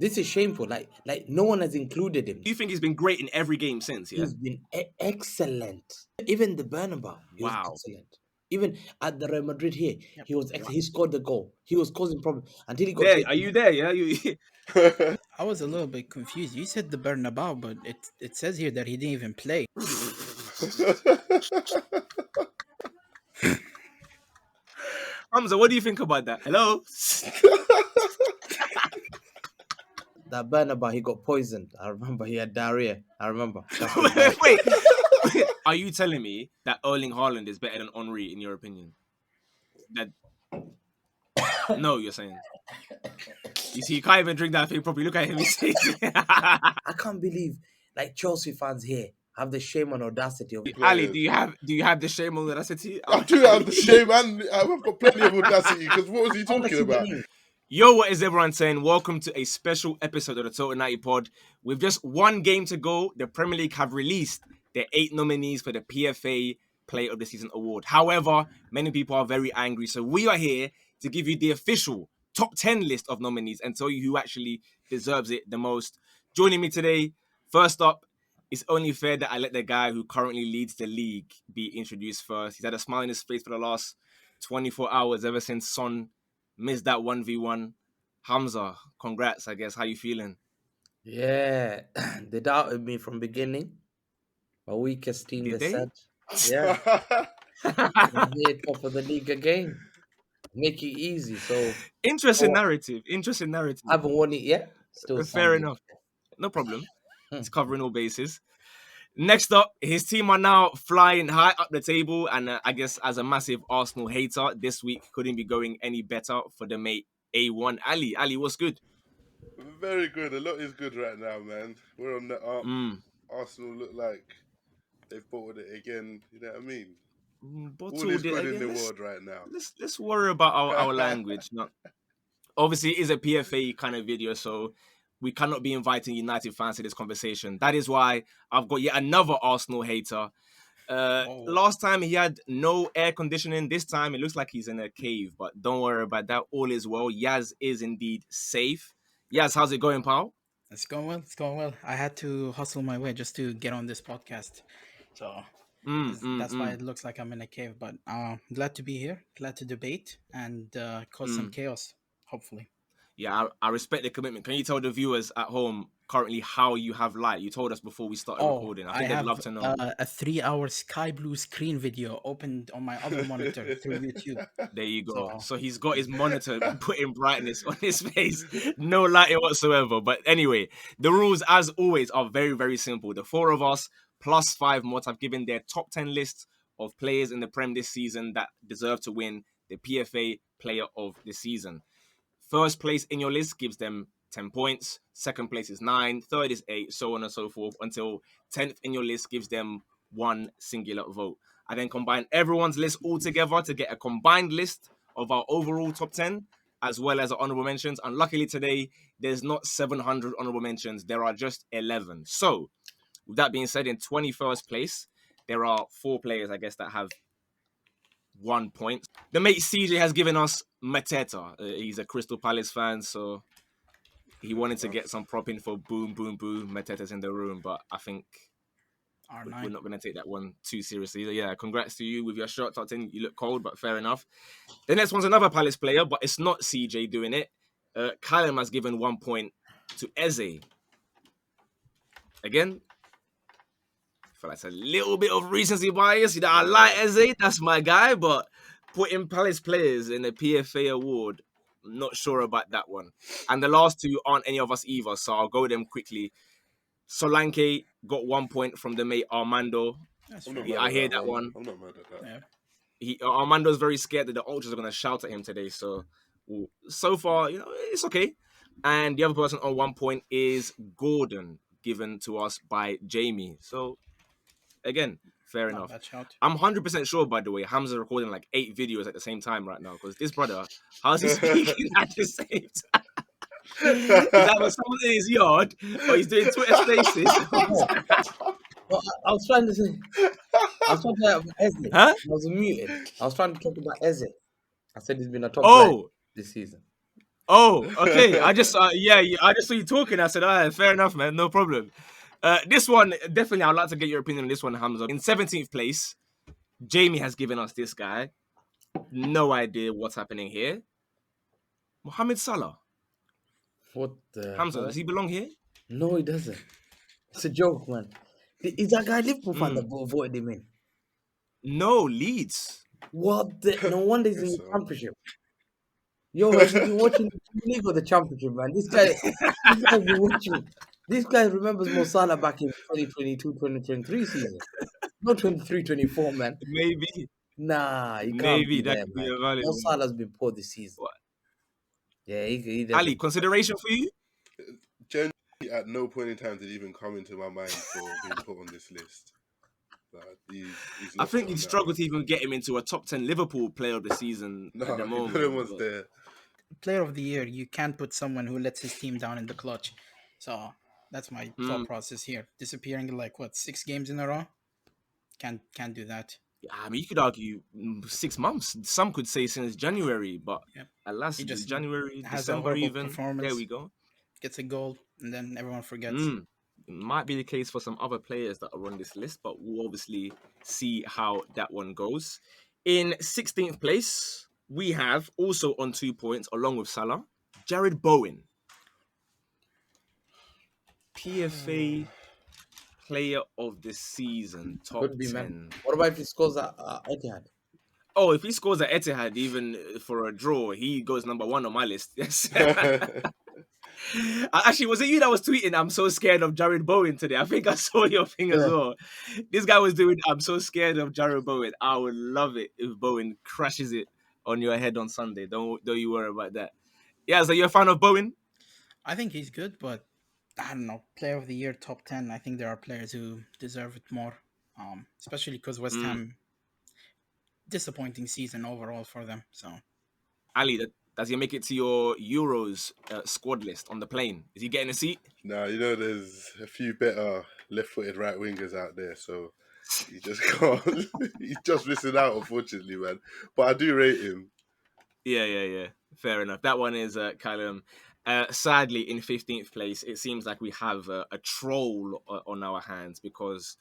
This is shameful. Like no one has included him. Do you think he's been great in every game since? Yeah. He's been excellent. Even the Bernabeu, he was excellent. Even at the Real Madrid here, he was excellent. He scored the goal. He was causing problems until he got. There, are you there? Yeah. I was a little bit confused. You said the Bernabeu, but it says here that he didn't even play. Hamza, what do you think about that? Hello? That Bernabeu, he got poisoned. I remember he had diarrhea. I remember. Wait. Are you telling me that Erling Haaland is better than Henry in your opinion? No, you're saying. You see, you can't even drink that thing properly. Look at him. I can't believe like Chelsea fans here have the shame and audacity of Ali, do you have the shame and audacity? I do have the shame and I've got plenty of audacity because what was he talking about? Yo, what is everyone saying? Welcome to a special episode of the Total 90 Pod. With just one game to go, the Premier League have released their 8 nominees for the PFA Player of the Season award. However, many people are very angry, so we are here to give you the official top 10 list of nominees and tell you who actually deserves it the most. Joining me today, first up, it's only fair that I let the guy who currently leads the league be introduced first. He's had a smile on his face for the last 24 hours ever since Son missed that 1v1. Hamza, congrats, I guess. How you feeling? Yeah, they doubted me from beginning. My weakest team, Did they they? said. Yeah. I'm here top of the league again. Make it easy. So Interesting narrative. I haven't won it yet. Still fair enough. No problem. It's covering all bases. Next up, his team are now flying high up the table, and I guess as a massive Arsenal hater, this week couldn't be going any better for the mate A1 Ali. Ali, what's good? Very good. A lot is good right now, man. We're on the up. Arsenal look like they've bottled it again. You know what I mean? All is good in the world right now. Let's worry about our language. Obviously, it is a PFA kind of video, so we cannot be inviting United fans to this conversation. That is why I've got yet another Arsenal hater. Last time he had no air conditioning. This time it looks like he's in a cave, but don't worry about that. All is well. Yaz is indeed safe. Yaz, how's it going, pal? It's going well. I had to hustle my way just to get on this podcast. So that's why it looks like I'm in a cave. But glad to be here. Glad to debate and cause some chaos, hopefully. Yeah, I respect the commitment. Can you tell the viewers at home currently how you have light? You told us before we started recording. I think they'd love to know. A 3-hour sky blue screen video opened on my other monitor through YouTube. There you go. So he's got his monitor putting brightness on his face. No lighting whatsoever. But anyway, the rules, as always, are very, very simple. The 4 of us plus 5 mods have given their top 10 lists of players in the Prem this season that deserve to win the PFA Player of the Season. First place in your list gives them 10 points. Second place is 9. Third is 8, so on and so forth, until 10th in your list gives them 1 singular vote. I then combine everyone's list all together to get a combined list of our overall top 10, as well as our honorable mentions. And luckily today, there's not 700 honorable mentions. There are just 11. So, with that being said, in 21st place, there are 4 players, I guess, that have 1 point. The mate CJ has given us Mateta. He's a Crystal Palace fan, so he wanted to get some prop in for boom, boom, boom. Mateta's in the room, but I think we're not going to take that one too seriously. So yeah, congrats to you with your shot, top 10. You look cold, but fair enough. The next one's another Palace player, but it's not CJ doing it. Callum has given 1 point to Eze. Again, I feel like it's a little bit of recency bias. You know, I like Eze, that's my guy, but putting Palace players in the PFA award, I'm not sure about that one. And the last 2 aren't any of us either, so I'll go them quickly. Solanke got 1 point from the mate Armando. I hear that one. I'm not mad at that. Yeah. Armando's very scared that the ultras are going to shout at him today, so far, it's okay. And the other person on 1 point is Gordon, given to us by Jamie. So, again, fair enough. I'm 100% sure, by the way, Hamza's recording like 8 videos at the same time right now, because this brother, how's he speaking at the same time? He's either someone in his yard or he's doing Twitter spaces. Well, I was trying to say, I was talking about Eze. Huh? I was muted. I was trying to talk about Eze. I said he's been a top player this season. Oh, okay. I just saw you talking. I said, all right, fair enough, man. No problem. This one, definitely, I'd like to get your opinion on this one, Hamza. In 17th place, Jamie has given us this guy. No idea what's happening here. Mohamed Salah. What the Hamza, does he belong here? No, he doesn't. It's a joke, man. Is that guy Liverpool fan that voted him in? No, Leeds. What the? No wonder he's in the championship. Yo, have you been watching the league or the championship, man? This guy been watching. This guy remembers Mo Salah back in 2022-2023 season. Not 23-24, man. Maybe. Nah, he can't Maybe be that there, could be man. a valid Mo one. Salah's been poor this season. What? Yeah, he doesn't. Ali, consideration for you? Generally, at no point in time did he even come into my mind for being put on this list. I think you'd struggle to even get him into a top 10 Liverpool player of the season at the moment. No one's there. Player of the year, you can't put someone who lets his team down in the clutch. So that's my thought process here. Disappearing like 6 games in a row? Can't do that. I mean, you could argue 6 months. Some could say since January, but alas, He just January, has December a even. performance, there we go. Gets a goal, and then everyone forgets. It might be the case for some other players that are on this list, but we'll obviously see how that one goes. In 16th place, we have also on 2 points, along with Salah, Jared Bowen. PFA player of the season, top Could be, 10. man. What about if he scores at Etihad? Oh, if he scores at Etihad, even for a draw, he goes number 1 on my list. Yes. Actually, was it you that was tweeting, I'm so scared of Jared Bowen today? I think I saw your thing as well. This guy was doing, I'm so scared of Jared Bowen. I would love it if Bowen crashes it on your head on Sunday. Don't you worry about that. Yeah, so you're a fan of Bowen? I think he's good, but I don't know. Player of the year, top 10. I think there are players who deserve it more, especially because West Ham, disappointing season overall for them. So, Ali, does he make it to your Euros squad list on the plane? Is he getting a seat? No, there's a few better left-footed right wingers out there, so he just can't. He's just missing out, unfortunately, man. But I do rate him. Yeah. Fair enough. That one is Callum. Sadly, in 15th place, it seems like we have a troll on our hands because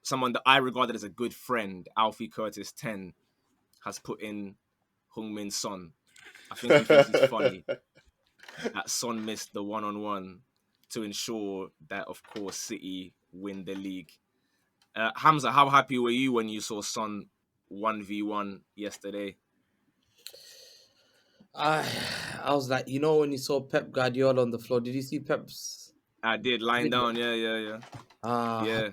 someone that I regarded as a good friend, Alfie Curtis 10, has put in Heung-min Son. I think he thinks it's funny that Son missed the 1-on-1 to ensure that, of course, City win the league. Hamza, how happy were you when you saw Son 1v1 yesterday? I was like, when you saw Pep Guardiola on the floor, did you see Pep's? I did, lying down, yeah. Yeah.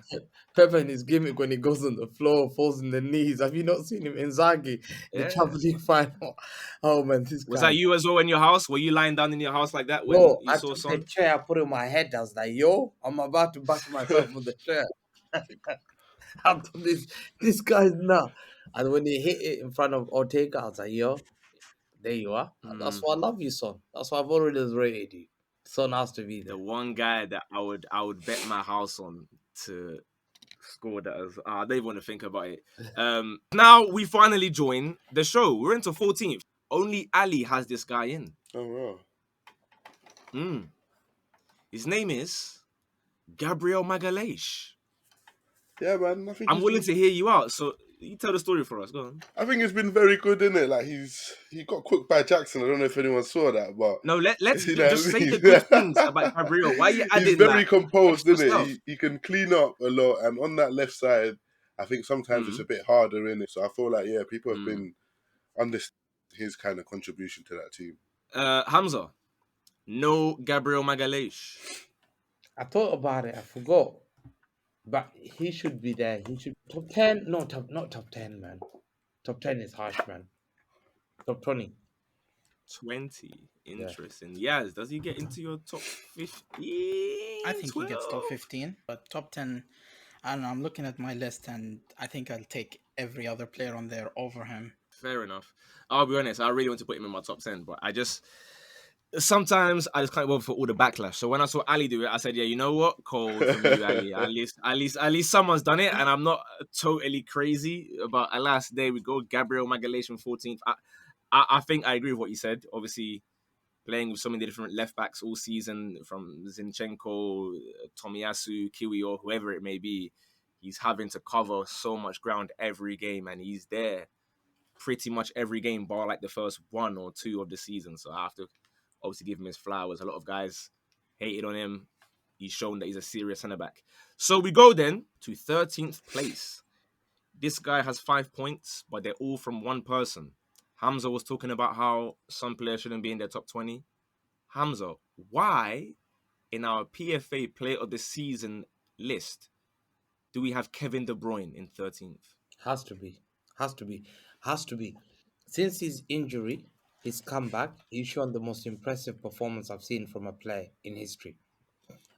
Pep and his gimmick when he goes on the floor, falls on the knees. Have you not seen him in Zaghi, the Champions League final? Oh man, this guy. Was that you as well in your house? Were you lying down in your house like that when you saw Son? I took the chair, I put it on my head. I was like, I'm about to bash myself with the chair. After this guy's nuts. And when he hit it in front of Ortega, I was like, there you are. That's why I love you, Son. That's why I've already rated you. Son has to be there. The one guy that I would bet my house on to score that. I don't even want to think about it. Now we finally join the show. We're into 14th. Only Ali has this guy in. Oh, wow. His name is Gabriel Magalhaes. Yeah, man. I'm willing to hear you out. So you tell the story for us. Go on. I think it's been very good, isn't it? Like he got cooked by Jackson. I don't know if anyone saw that, but no. Let's just say the good things about Gabriel. Why are you adding? He's very composed, isn't it? He can clean up a lot, and on that left side, I think sometimes it's a bit harder, in it. So I feel like people have been understanding his kind of contribution to that team. Hamza, no Gabriel Magalhaes. I thought about it. I forgot. But he should be there. He should top 10. No, not top 10, man. Top 10 is harsh, man. Top 20. 20. Interesting. Yeah. Does he get into your top 15? I think 12? he gets top 15, but top 10, I don't know. I'm looking at my list, and I think I'll take every other player on there over him. Fair enough. I'll be honest. I really want to put him in my top 10, but sometimes I just can't go for all the backlash. So when I saw Ali do it, I said, yeah, you know what? Cold from you, Ali. At least someone's done it, and I'm not totally crazy. But alas, there we go. Gabriel Magalhaes from 14th. I think I agree with what you said. Obviously, playing with so many different left backs all season, from Zinchenko, Tomiyasu, Kiwi, or whoever it may be, he's having to cover so much ground every game, and he's there pretty much every game, bar like the first 1 or 2 of the season. So I have to obviously give him his flowers. A lot of guys hated on him. He's shown that he's a serious centre-back. So we go then to 13th place. This guy has 5 points, but they're all from one person. Hamza was talking about how some players shouldn't be in their top 20. Hamza, why in our PFA Player of the Season list do we have Kevin De Bruyne in 13th? Has to be. Since his injury, his comeback, he's shown the most impressive performance I've seen from a player in history.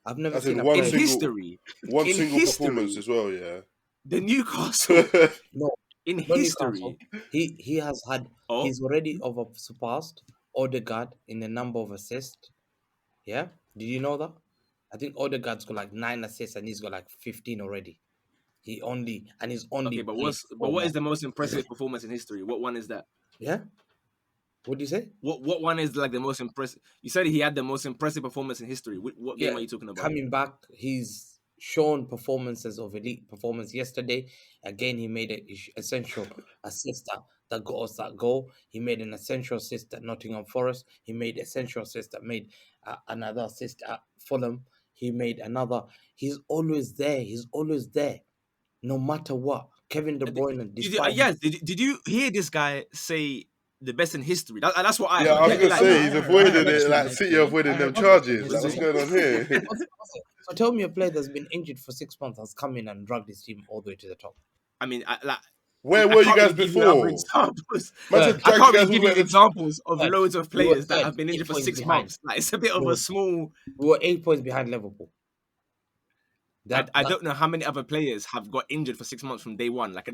I've never seen a player in history. One single performance as well, yeah. The Newcastle. No. In history. He has had, he's already surpassed Ødegaard in the number of assists. Yeah? Did you know that? I think Ødegaard's got like 9 assists and he's got like 15 already. He's only. Okay, but what is the most impressive performance in history? What one is that? Yeah? What do you say? What one is like the most impressive? You said he had the most impressive performance in history. What game are you talking about? Coming back, he's shown performances of elite performance yesterday. Again, he made an essential assist that got us that goal. He made an essential assist at Nottingham Forest. He made essential assist that made another assist at Fulham. He made another. He's always there. No matter what. Kevin De Bruyne. Did you hear this guy say the best in history? That's what I. Yeah, I was gonna say he's avoiding it. Like City avoiding them charges. Like, what's going on here? So tell me a player that's been injured for 6 months has come in and dragged his team all the way to the top. I mean, where were you guys before? I can't really give you examples of loads of players that have been injured for 6 months. Like, it's a bit of a small. We were 8 points behind Liverpool. I don't know how many other players have got injured for 6 months from day one. Like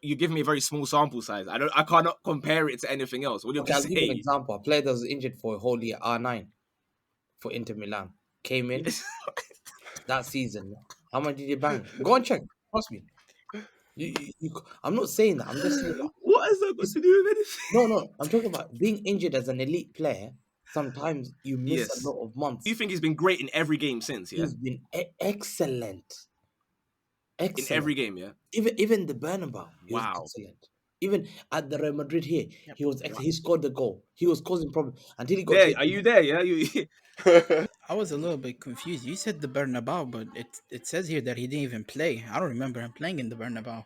you give me a very small sample size. I cannot compare it to anything else. What do you I'll say? give you an example. A player that was injured for a whole year, R9, for Inter Milan, came in that season. How much did he bang? Go and check. Trust me. I'm not saying that. I'm just saying that. What has that got to do with anything? No. I'm talking about being injured as an elite player. Sometimes you miss a lot of months. Do you think he's been great in every game since? Yeah, he's been excellent. In every game, yeah. Even the Bernabeu, he was excellent. Even at the Real Madrid here, he was excellent. He scored the goal. He was causing problems until he got. Are you there? Yeah, I was a little bit confused. You said the Bernabeu, but it says here that he didn't even play. I don't remember him playing in the Bernabeu.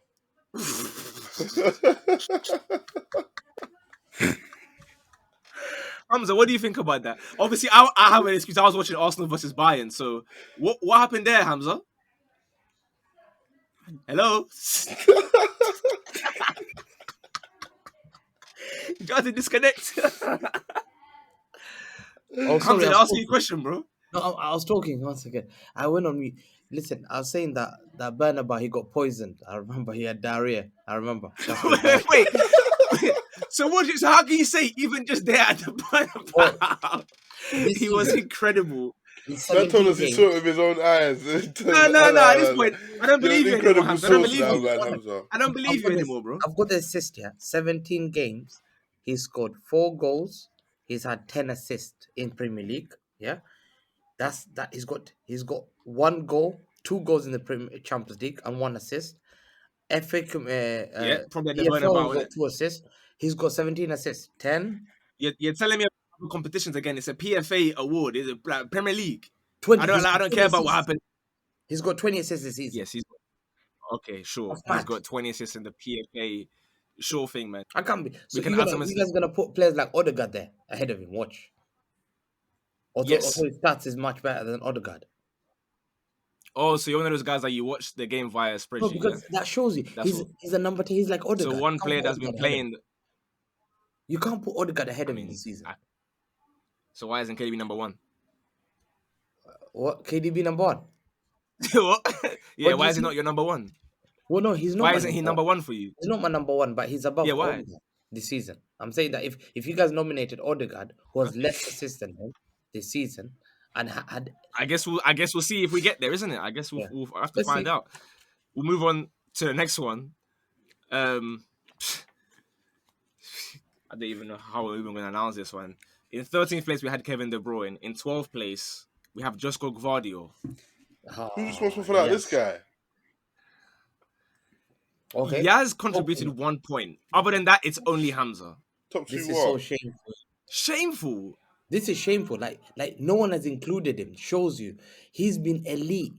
Hamza, what do you think about that? Obviously, I have an excuse. I was watching Arsenal versus Bayern. So, what happened there, Hamza? Hello? You got to disconnect. Hamza, I asked you a question, bro. No, I was talking once again. I went on mute. Listen, I was saying that Bernabeu, he got poisoned. I remember he had diarrhea. I remember. Wait. So how can you say even just there at the Bernabeu? He was incredible. That told us he saw it with his own eyes. No. At this point, I don't believe you anymore, Hamza. I don't believe you anymore, bro. I've got the assist here. 17 games. He scored 4 goals. He's had 10 assists in Premier League. Yeah, that's that. He's got 1 goal, 2 goals in the Champions League, and 1 assist. FA probably the EFL got 2 assists. He's got 17 assists. 10. You're telling me about competitions again? It's a PFA award. It's a Premier League. 20. I don't care about what happened. He's got 20 assists this season. Yes, okay, sure. He's got 20 assists in the PFA. Sure thing, man. I can't be. So you guys are gonna put players like Ødegaard there ahead of him. Watch. Also, his stats is much better than Ødegaard. Oh, so you're one of those guys that you watch the game via spreadsheet. No, because that shows you he's a number 10. He's like Ødegaard. So one player that's been playing. You can't put Ødegaard ahead of him this season. So why isn't KDB number 1? What? KDB number 1? What? Yeah, why is he not your number 1? Well, no, he's not. Why isn't he number 1 for you? He's not my number 1, but he's above why? this season. I'm saying that if you guys nominated Ødegaard, who has less assists than him this season, and had, I guess we'll see if we get there, isn't it? I guess we'll have to find out. We'll move on to the next one. I don't even know how we're even going to announce this one. In 13th place, we had Kevin De Bruyne. In 12th place, we have Josko Gvardiol. Who's responsible for that? This guy. Okay. Yaz contributed 1 point. Other than that, it's only Hamza. Top 2 This is so shameful. Shameful. This is shameful. Like no one has included him. Shows you he's been elite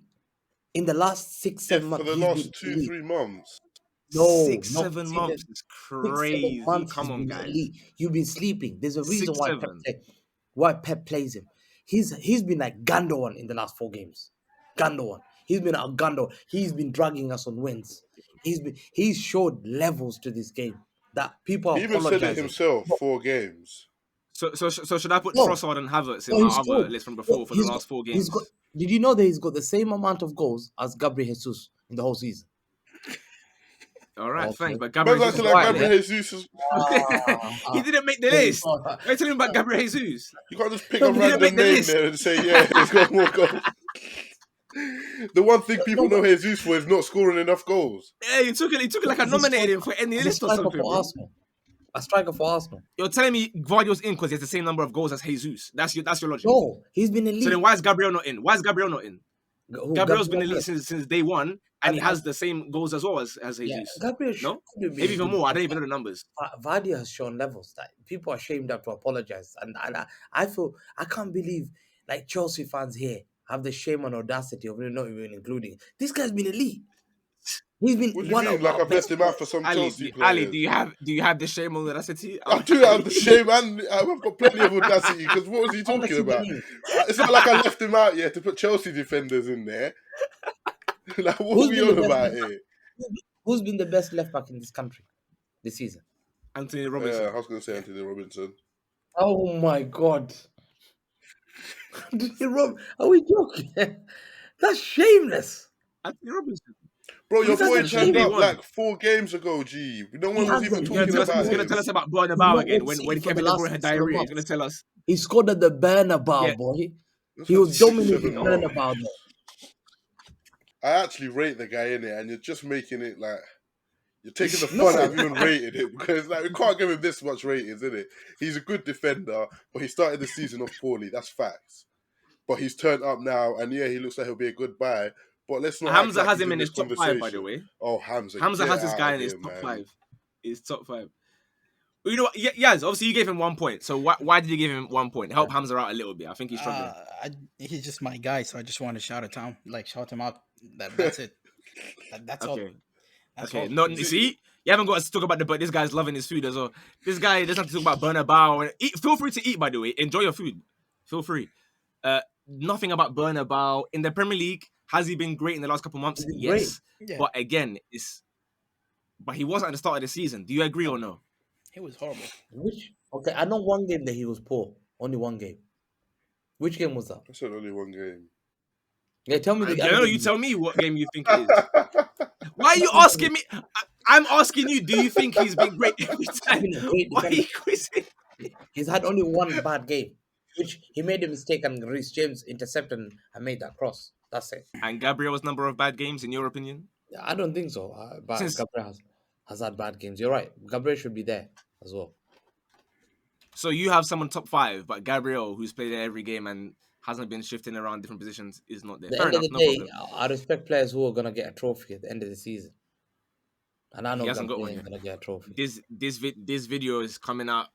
in the last 6-7 months. For the last 2-3 months. No, 6-7 months is crazy. 6-7 months Come on, guys. Elite. You've been sleeping. There's a reason why Pep plays him. He's been like Gundogan in the last 4 games. Gundogan. He's been a Gundogan. He's been dragging us on wins. He's showed levels to this game that people are He even said it himself. 4 games. So should I put Trossard and Havertz in our other list from before for the last 4 games? Did you know that he's got the same amount of goals as Gabriel Jesus in the whole season? All right, thanks. But Gabriel Jesus, Jesus he didn't make the list. Why are you telling me about Gabriel Jesus? You can't just pick a random name there and say, yeah, he's got more goals. The one thing people know Jesus for is not scoring enough goals. Yeah, you took it like I nominated him for any list or something. A striker for Arsenal. You're telling me Gvardiol's in because he has the same number of goals as Jesus. That's your logic. No, he's been elite. So then why is Gabriel not in? Gabriel's been elite since day one, and he has the same goals as well as Jesus. Gabriel maybe even more. I don't even know the numbers. Vardy has shown levels that people are ashamed of to apologize, and I feel I can't believe like Chelsea fans here have the shame and audacity of not even including this guy's been elite. He's been one of like I've left him out for some Chelsea players. Ali, do you have the shame and audacity? I do have the shame and I've got plenty of audacity because what was he talking about? It's not like I left him out yet to put Chelsea defenders in there. Like what are we on about here? Who's been the best left back in this country this season? Anthony Robinson. Yeah, I was going to say Anthony Robinson. Oh my God. Are we joking? That's shameless. Anthony Robinson. Bro, your boy turned up like 4 games ago, G. No one was even talking about it. He's going to tell us about Bernabeu again. When Kevin De Bruyne had diarrhea, he's going to tell us. He scored at the Bernabeu, boy. He was dominating Bernabeu. I actually rate the guy in it, and you're just making it like... You're taking the fun out of even rating him because like we can't give him this much ratings, innit? He's a good defender, but he started the season off poorly. That's facts. But he's turned up now, and yeah, he looks like he'll be a good buy. But let's not. Hamza has him in his top 5, by the way. Oh, Hamza has this guy in his top 5. His top 5. You know what? Yes, obviously you gave him 1 point. So why did you give him 1 point? Help Hamza out a little bit. I think he's struggling. He's just my guy, so I just want to shout him out. That's it. That's all. Okay, no, you see, you haven't got to talk about but this guy's loving his food as well. This guy doesn't have to talk about Bernabeu. Feel free to eat, by the way. Enjoy your food. Feel free. Nothing about Bernabeu. In the Premier League, has he been great in the last couple of months? Yes. Yeah. But again, but he wasn't at the start of the season. Do you agree or no? He was horrible. Okay, I know one game that he was poor. Only one game. Which game was that? I said only one game. Yeah, tell me. You tell me what game you think it is. Why are you asking me? I'm asking you, do you think he's been great every time? Why are you quizzing? He's had only one bad game, which he made a mistake and Reece James intercepted and made that cross. That's it. And Gabriel's number of bad games, in your opinion? I don't think so. But Gabriel has had bad games. You're right. Gabriel should be there as well. So you have someone top 5, but Gabriel, who's played every game and hasn't been shifting around different positions, is not there. At the end of the day, I respect players who are going to get a trophy at the end of the season. And I know Gabriel ain't going to get a trophy. This video is coming out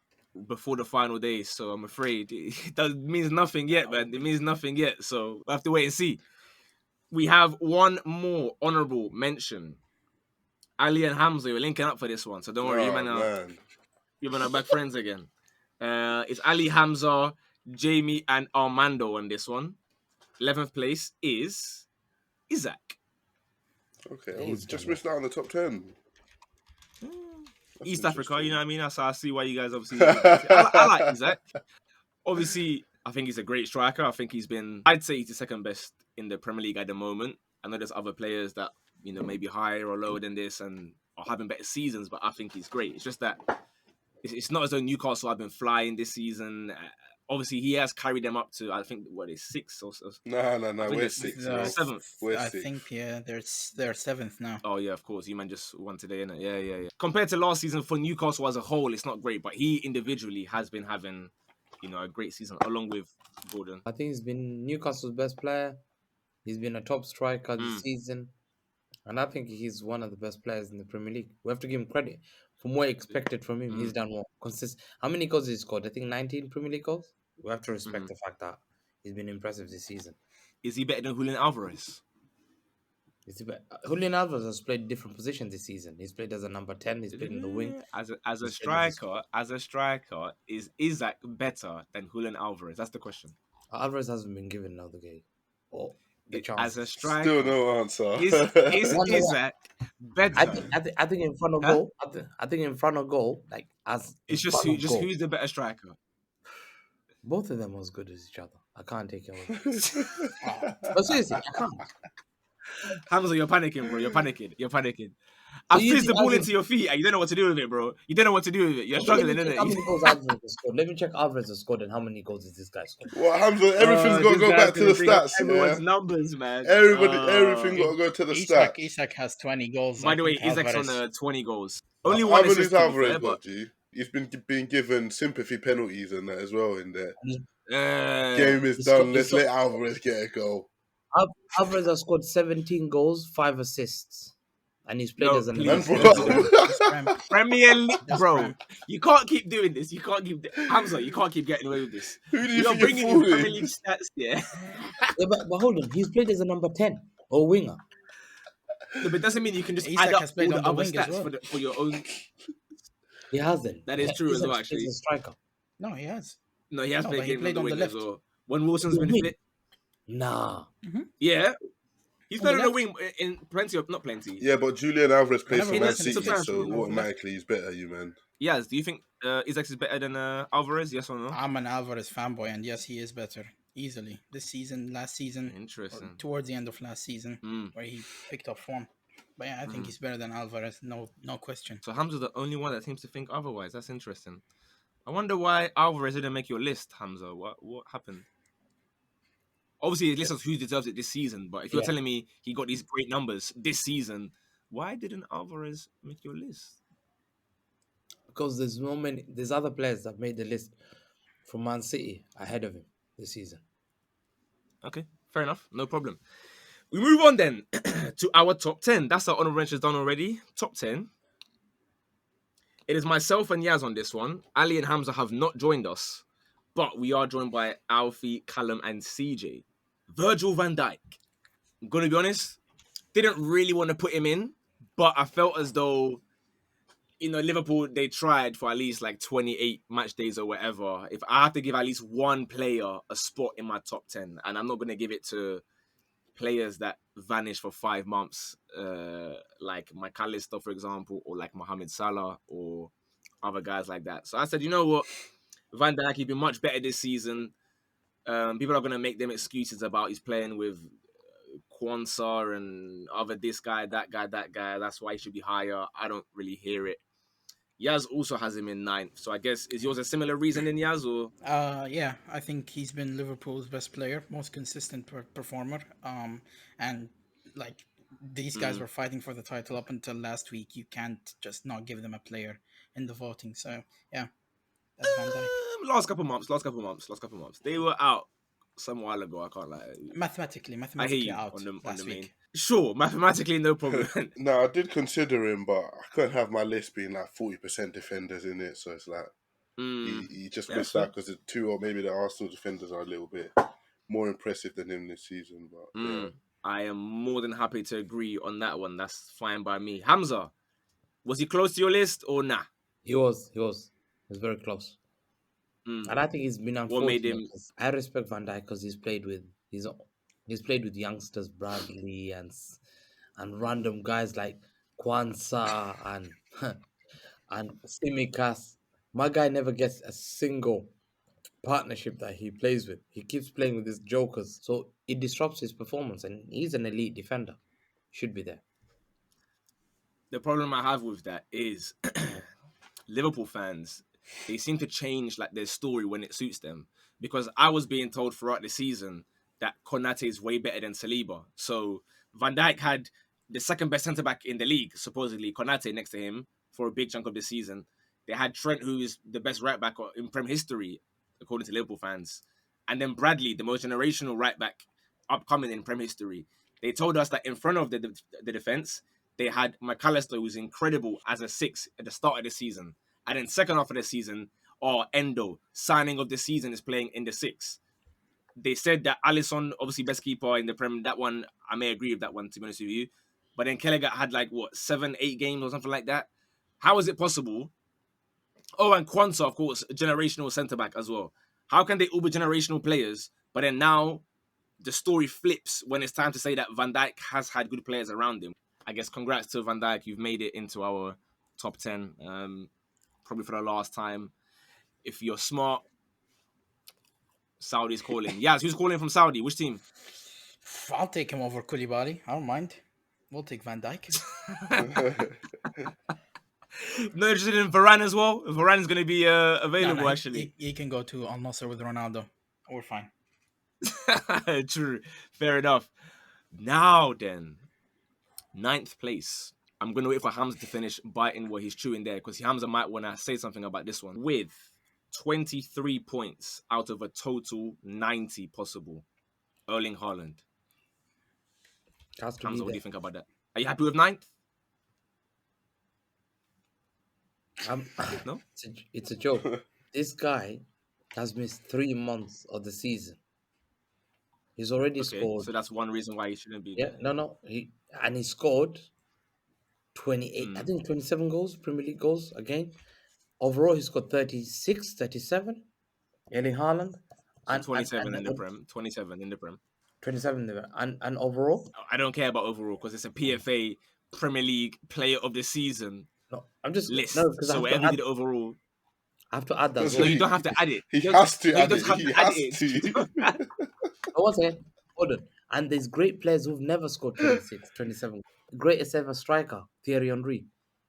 before the final day, so I'm afraid it means nothing yet, man. It means nothing yet, so we'll have to wait and see. We have one more honourable mention. Ali and Hamza, we're linking up for this one, so don't worry, you man are back friends again. It's Ali, Hamza, Jamie and Armando on this one. 11th place is Isak. Okay, I was just missed out on the top 10. East Africa, you know what I mean? So I see why you guys obviously... I like Isak. Obviously, I think he's a great striker. I think I'd say he's the second best in the Premier League at the moment. I know there's other players that, maybe higher or lower than this and are having better seasons, but I think he's great. It's just that it's not as though Newcastle have been flying this season. obviously he has carried them up to, I think, what is 6 or so. No, I think we're it's 6th, The- bro. 7th. We're I 6th. think they're 7th now. Oh yeah, of course. You man just won today, innit? Yeah. Compared to last season for Newcastle as a whole, it's not great, but he individually has been having, a great season along with Gordon. I think he's been Newcastle's best player. He's been a top striker this season. And I think he's one of the best players in the Premier League. We have to give him credit. From what expected from him, he's done well. How many goals has he scored? I think 19 Premier League goals. We have to respect the fact that he's been impressive this season. Is he better than Julian Alvarez? Julian Alvarez has played different positions this season. He's played as a number 10. He's played in the wing. As a striker, is Isak better than Julian Alvarez? That's the question. Alvarez hasn't been given another game or the chance. As a striker, Still no answer. is Isak better? I think in front of goal. I think in front of goal, like as It's in just front of goal, who's the better striker? both of them are as good as each other. I can't take it away. But seriously, I can't. Hamza, you're panicking, bro. You're panicking. I you fizzed the think ball Alvarez- into your feet and you don't know what to do with it, bro. You don't know what to do with it. You're struggling, Let me isn't check how many it? goals Alvarez has scored. Let me check Alvarez has scored and how many goals has this guy scored. Well, Hamza, everything's got to go back to the stats. Everyone's Yeah? numbers, man. Everything got to go to the stats. Isak has 20 goals. By I the way, think Isak's Alvarez- on 20 goals. Only How one many assist, has to be Alvarez fair, got, G? He's been given sympathy penalties and that as well in there. Game is done. Let's let Alvarez get a goal. Alvarez has scored 17 goals, 5 assists. And he's played No, as an please. Premier League, bro. You can't keep doing this. Hamza, you can't keep getting away with this. Who do you You're think bringing you're in Premier fooling? League stats, yeah. Yeah, but hold on, he's played as a number 10 or winger. No, but it doesn't mean you can just Isak add up has all played the on the other wing as stats well. for your own. He hasn't. That is true as well, He's actually. a striker. No, he has. No, he has No, played but he games played on the on wing the as left. well. When Wilson's been Wing? fit, Nah. yeah. He's On played the on the left. wing in plenty of, not plenty. Yeah, but Julian Alvarez plays for Whenever Man Wilson City, is sometimes so Julian Alvarez. automatically he's better, you man. Yes, do you think Isak is better than Alvarez? Yes or no? I'm an Alvarez fanboy, and yes, he is better. Easily. This season, last season, Interesting. towards the end of last season, Mm. where he picked up form. But yeah, I think he's better than Alvarez, no question. So Hamza's the only one that seems to think otherwise. That's interesting. I wonder why Alvarez didn't make your list, Hamza. What happened? Obviously, it lists us who deserves it this season. But if you're telling me he got these great numbers this season, why didn't Alvarez make your list? Because there's other players that made the list from Man City ahead of him this season. Okay, fair enough. No problem. We move on then to our top 10. That's our honorable mentions done already. Top 10. It is myself and Yaz on this one. Ali and Hamza have not joined us, but we are joined by Alfie, Callum, and CJ. Virgil van Dijk. I'm going to be honest, didn't really want to put him in, but I felt as though, Liverpool, they tried for at least like 28 match days or whatever. If I have to give at least one player a spot in my top 10, and I'm not going to give it to players that vanished for 5 months, like McAllister, for example, or like Mohamed Salah, or other guys like that. So I said, you know what? Van Dijk, he's been much better this season. People are going to make them excuses about he's playing with Kwanzaa and other this guy, that guy. That's why he should be higher. I don't really hear it. Yaz also has him in 9th. So I guess, is yours a similar reason in Yaz? Or? Yeah, I think he's been Liverpool's best player, most consistent performer. And like these guys were fighting for the title up until last week. You can't just not give them a player in the voting. So yeah, that's Van Dijk. Last couple months. They were out some while ago. I can't lie. Mathematically I hear you out on the last main. week. Sure, mathematically, no problem. No, I did consider him, but I couldn't have my list being like 40% defenders in it. So it's like he just missed out because the 2 or maybe the Arsenal defenders are a little bit more impressive than him this season. But yeah. I am more than happy to agree on that one. That's fine by me. Hamza, was he close to your list or nah? He was very close. And I think he's been unfortunate. What made him? I respect Van Dijk because he's played with youngsters, Bradley and random guys like Kwanzaa and Simikas. My guy never gets a single partnership that he plays with. He keeps playing with these jokers, so it disrupts his performance. And he's an elite defender, should be there. The problem I have with that is Liverpool fans. They seem to change like their story when it suits them. because I was being told throughout the season that Konate is way better than Saliba. So Van Dijk had the second best centre back in the league, supposedly Konate next to him for a big chunk of the season. They had Trent, who is the best right back in Prem history, according to Liverpool fans, and then Bradley, the most generational right back upcoming in Prem history. They told us that in front of the defense, they had McAllister, who's incredible as a 6 at the start of the season, and then second half of the season, Endo, signing of the season, is playing in the 6. They said that Alisson, obviously best keeper in the Prem. That one, I may agree with that one, to be honest with you. But then Kelleher had 7-8 games or something like that. How is it possible? Oh, and Kwanzaa, of course, generational centre-back as well. How can they all be generational players, but then now the story flips when it's time to say that Van Dijk has had good players around him? I guess congrats to Van Dijk. You've made it into our top 10, probably for the last time. If you're smart, Saudi's calling. Yes, who's calling from Saudi? Which team? I'll take him over Koulibaly. I don't mind. We'll take Van Dijk. Not interested in Varane as well? Varane's going to be available, No, actually. He can go to Al Nassr with Ronaldo. We're fine. True. Fair enough. Now then, 9th place. I'm going to wait for Hamza to finish biting what he's chewing there, because Hamza might want to say something about this one. With 23 points out of a total 90 possible, Erling Haaland. Hamza, what do you think about that? Are you happy with 9th? No? It's a joke. This guy has missed 3 months of the season. He's already scored. So that's one reason why he shouldn't be there. No. He scored 28, I think 27 goals, Premier League goals again. Overall, he's got 36, 37. Erling Haaland. And 27 in the Prem. 27 in the Prem. 27 in the Prem. And overall? I don't care about overall, because it's a PFA Premier League Player of the Season. No, I'm just list. No, because so whatever you did overall, I have to add that. No, you don't have to add it. He has to add it. He has to. Once again, Foden. And there's great players who've never scored 26, 27. Greatest ever striker, Thierry Henry.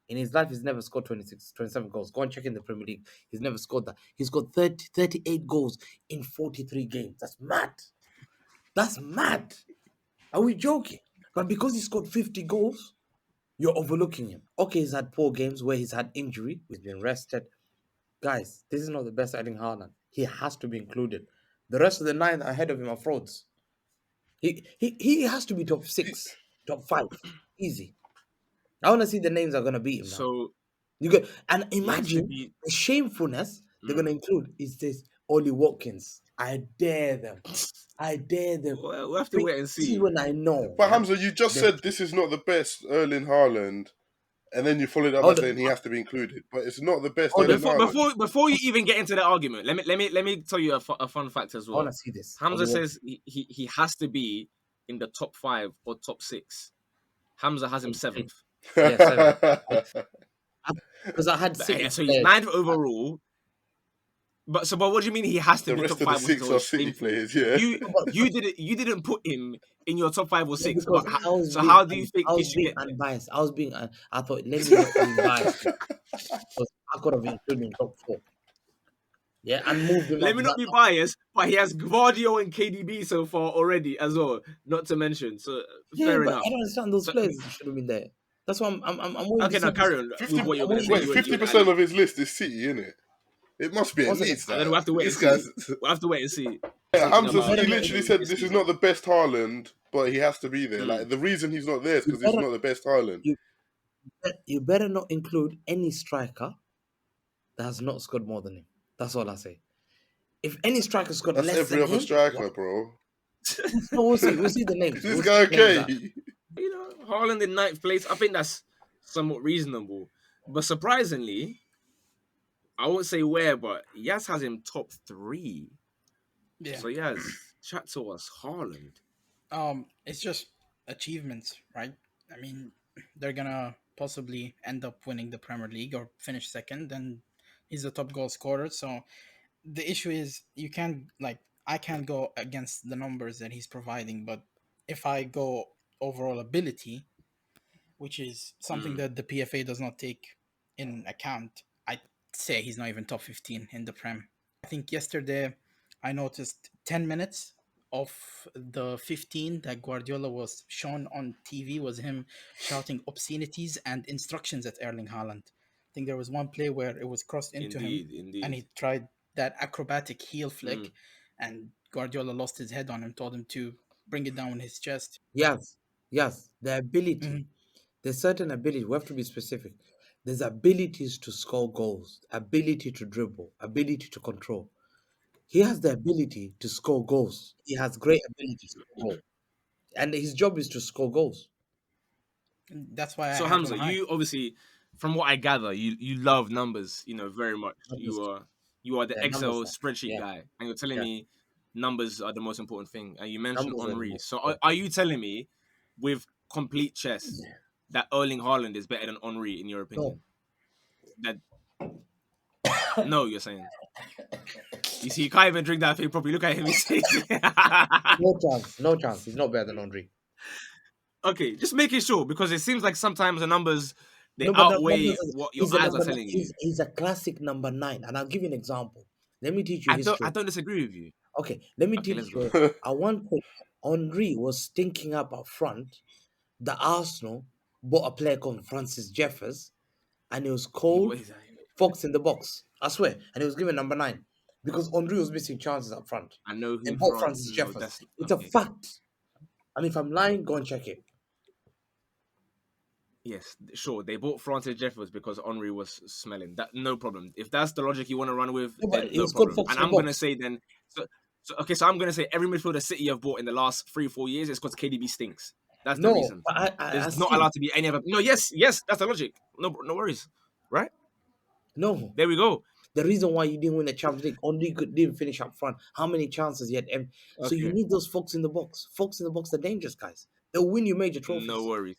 In his life, he's never scored 26, 27 goals. Go and check in the Premier League. He's never scored that. He's got 38 goals in 43 games. That's mad. That's mad. Are we joking? But because he scored 50 goals, you're overlooking him. Okay, he's had 4 games where he's had injury. He's been rested. Guys, this is not the best Erling Haaland. He has to be included. The rest of the 9 ahead of him are frauds. He has to be top 6, top 5. Easy. I want to see the names are going to beat him now. So, and imagine the shamefulness they're going to include is this Ollie Watkins. I dare them. We'll have to wait and see. When I know. But Hamza, you just said this is not the best Erling Haaland, and then you followed up by saying he has to be included. But it's not the best Erling Haaland. Before you even get into the argument, let me tell you a fun fact as well. I want to see this. Hamza says he has to be in the top 5 or top 6. Hamza has him 7th. Yeah, 7th. Because I had 6. So he's 9th overall. But what do you mean he has to be top 5 or 6? The rest of the 6 are City players, yeah. You didn't put him in your top 5 or 6. Yeah, how do you think he should get unbiased? I thought, let me not be biased. Because I could have included him top 4. Yeah, and moved him. Let me not be biased, but he has Gvardiol and KDB so far already as well. Not to mention, so fair enough. I don't understand those players should have been there. That's why I'm okay. Now carry on. 50% of his list is City, isn't it? It must be at least. Then we'll have to wait. We'll have to wait and see. Yeah, Hamza, he literally said this is not the best Haaland, but he has to be there. Like the reason he's not there is because he's not the best Haaland. You better not include any striker that has not scored more than him. That's all I say. If any striker scored less than him, every other striker, bro. No, we'll see the names. This guy okay? You know, Haaland in 9th place. I think that's somewhat reasonable, but surprisingly, I won't say where, but Yas has him top 3. Yeah. So Yas, chat to us, Haaland. It's just achievements, right? I mean, they're gonna possibly end up winning the Premier League or finish 2nd, and he's the top goal scorer. So the issue is I can't go against the numbers that he's providing, but if I go overall ability, which is something that the PFA does not take in account, I'd say he's not even top 15 in the Prem. I think yesterday I noticed 10 minutes of the 15 that Guardiola was shown on TV was him shouting obscenities and instructions at Erling Haaland. I think there was one play where it was crossed into him Indeed, and indeed. he tried that acrobatic heel flick, and Guardiola lost his head on him, told him to bring it down with his chest. Yes, yes, the ability. Mhm. There's certain ability. We have to be specific. There's abilities to score goals, ability to dribble, ability to control. He has the ability to score goals. He has great ability to score goals. And his job is to score goals. That's why I So have him Hamza, high. you obviously, from what I gather, you love numbers, very much. Numbers, You are the yeah, numbers Excel are, spreadsheet yeah, guy, and you're telling yeah. me numbers are the most important thing. And you mentioned Numbers are the Henri. most So important. are you telling me, with complete chest, that Erling Haaland is better than Henri in your No, opinion? That no, you're saying. You see, you can't even drink that thing properly. Look at him. He's no chance, no chance. He's not better than Andre. okay. Just making sure because it seems like sometimes the numbers they No, but the outweigh numbers, what your he's a eyes are number. telling you. He's a classic number 9, and I'll give you an example. Let me teach you I history. don't disagree with you. Okay, let me Okay, let's teach go. you. At one point, Henri was stinking up front. The Arsenal bought a player called Francis Jeffers, and it was What called is that? Fox in the Box. I swear, and he was given number 9 because Henri was missing chances up front. I know They who bought France. Francis No, Jeffers. that's It's a okay. fact. And if I'm lying, go and check it. Yes, sure. They bought Francis Jeffers because Henri was smelling. That no problem. If that's the logic you want to run with, No, but then it no was called problem. Fox And in the I'm gonna Box. say then. So I'm gonna say every midfielder City have bought in the last 3-4 years is because KDB stinks. That's the No, reason. but I There's not still allowed to be any other. No, yes, that's the logic. No worries. Right no. there we go. The reason why you didn't win the Champions League, Henri didn't finish up front. How many chances he had? So you Okay, need those Fox in the box. Fox in the box are dangerous guys. They'll win you major no trophies. worries.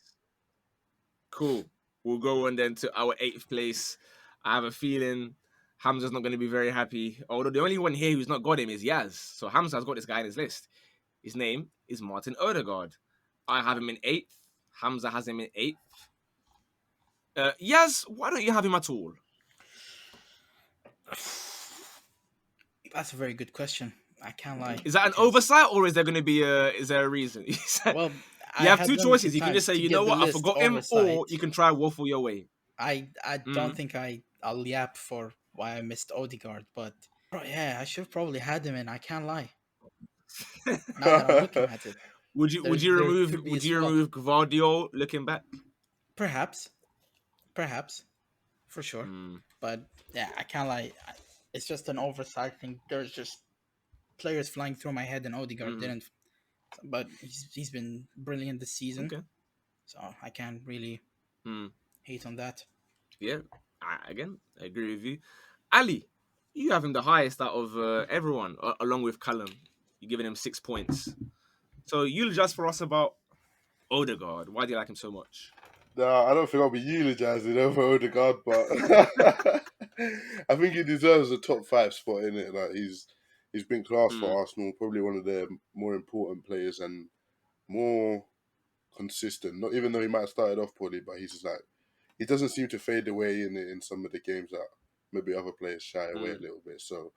Cool. We'll go on then to our 8th place. I have a feeling Hamza's not going to be very happy. Although the only one here who's not got him is Yaz. So Hamza's got this guy in his list. His name is Martin Ødegaard. I have him in 8th. Hamza has him in 8th. Yaz, why don't you have him at all? That's a very good question. I can't lie. Is that an because- oversight or is there going to be is there a reason? Well, you have two choices. You can just say, you know what, I forgot him, or you can try waffle your way. I don't think I'll yap for why I missed Odegaard, but yeah, I should probably had him in. I can't lie. Now that I'm looking at it, Would you there remove could be a swap. remove Gvardiol looking back? Perhaps, for sure. But yeah, I can't lie. It's just an oversight thing. There's just players flying through my head, and Odegaard didn't. But he's been brilliant this season, Okay. so I can't really hate on that. Yeah, again, I agree with you. Ali, you have him the highest out of everyone, along with Callum. You're giving him 6 points. So you'll just for us about Ødegaard. Why do you like him so much? No, I don't think I'll be eulogizing over Ødegaard, but I think he deserves a top 5 spot in it. Like he's been class for Arsenal, probably one of their more important players and more consistent. Not even though he might have started off poorly, but he's just like he doesn't seem to fade away in some of the games that maybe other players shy away a little bit. So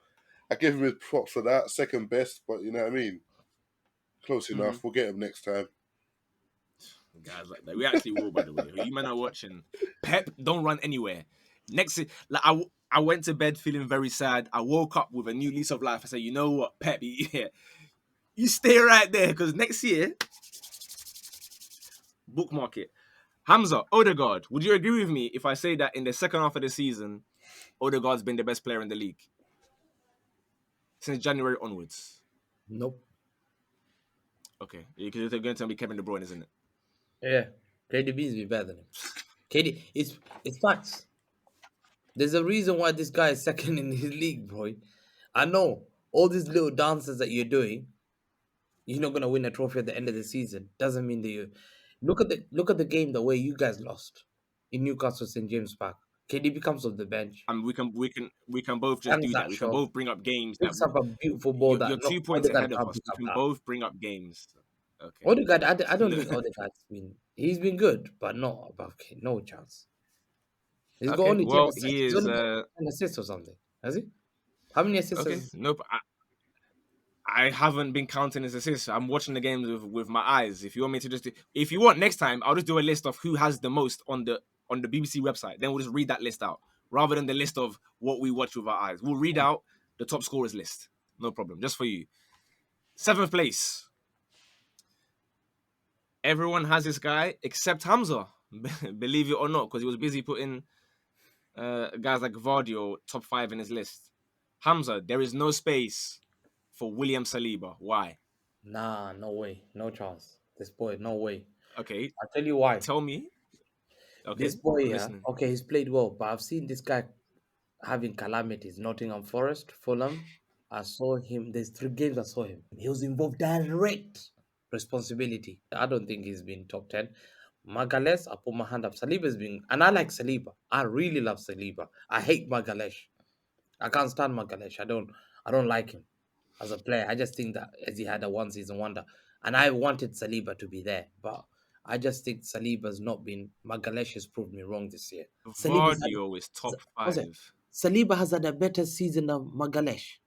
I give him his props for that. Second best, but you know what I mean? Close enough. We'll get him next time. Guys like that. We actually will, by the way. You men are watching. Pep, don't run anywhere. Next, like I went to bed feeling very sad. I woke up with a new lease of life. I said, you know what, Pep, yeah, you stay right there because next year, bookmark it. Hamza, Ødegaard, would you agree with me if I say that in the second half of the season, Ødegaard's been the best player in the league since January onwards? Nope. Okay, because they're going to be Kevin De Bruyne, isn't it? Yeah, KDB's be better than him. KD, it's facts. There's a reason why this guy is second in his league, bro. I know all these little dances that you're doing. You're not gonna win a trophy at the end of the season. Doesn't mean that you look at the game the way you guys lost in Newcastle St James Park. KDB comes off the bench. And we can both just Hangs do that that. We can shot. both bring up games that Picks up a beautiful ball you're that 2 no points Odegaard ahead of can't us. pick We up can that. both bring up games. Okay. Odegaard, I don't think Odegaard's he's been good, but not above no chance. He's got Okay. only 10 Well, assists. he He's is. only got 10 assists or something. Has he? How many assists Okay. has Nope. I haven't been counting his assists. I'm watching the games with my eyes. If you want me to if you want next time, I'll just do a list of who has the most on the BBC website. Then we'll just read that list out rather than the list of what we watch with our eyes. We'll read out the top scorers list. No problem. Just for you. 7th place. Everyone has this guy except Hamza. Believe it or not, because he was busy putting guys like Gvardiol top 5 in his list. Hamza, there is no space for William Saliba. Why? Nah, no way. No chance. This boy, no way. Okay. I'll tell you why. Tell me. Okay. This boy, I'm yeah, listening. okay, he's played well, but I've seen this guy having calamities. Nottingham Forest, Fulham. I saw him. There's 3 games I saw him. He was involved direct responsibility. I don't think he's been top 10. Magalhaes, I put my hand up. Saliba's been, and I like Saliba. I really love Saliba. I hate Magalhaes. I can't stand Magalhaes. I don't like him as a player. I just think that as he had a 1-season wonder, and I wanted Saliba to be there, but I just think Saliba's not been. Magalhaes has proved me wrong this year. Gvardiol is top 5. Saliba has had a better season than Magalhaes.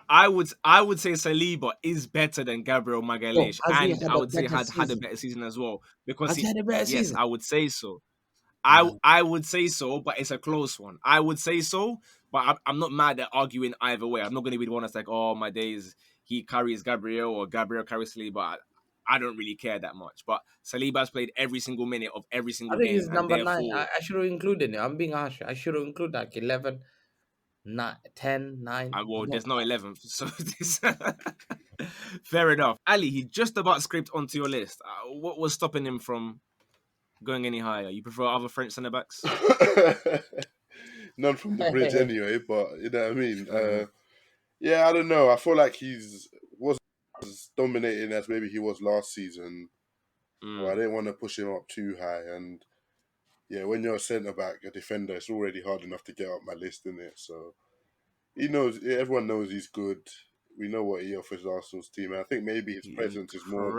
I would say Saliba is better than Gabriel Magalhaes, and I would say had a better season as well because he had a better season. Yes, I would say so. I would say so, but it's a close one. I would say so, but I'm not mad at arguing either way. I'm not going to be the one that's like, oh, my days, he carries Gabriel or Gabriel carries Saliba. I don't really care that much. But Saliba's played every single minute of every single game. I think he's number 9. I should have included it. I'm being harsh. I should have included like 11, 10, 9. Well, there's no 11th. So this... Fair enough. Ali, he just about scraped onto your list. What was stopping him from going any higher? You prefer other French centre backs? None from the bridge anyway, but you know what I mean. Yeah, I don't know. I feel like he's wasn't as dominating as maybe he was last season. Well, I didn't want to push him up too high, and yeah, when you're a centre back, a defender, it's already hard enough to get up my list, isn't it? So he knows. Everyone knows he's good. We know what he offers Arsenal's team, and I think maybe his presence is more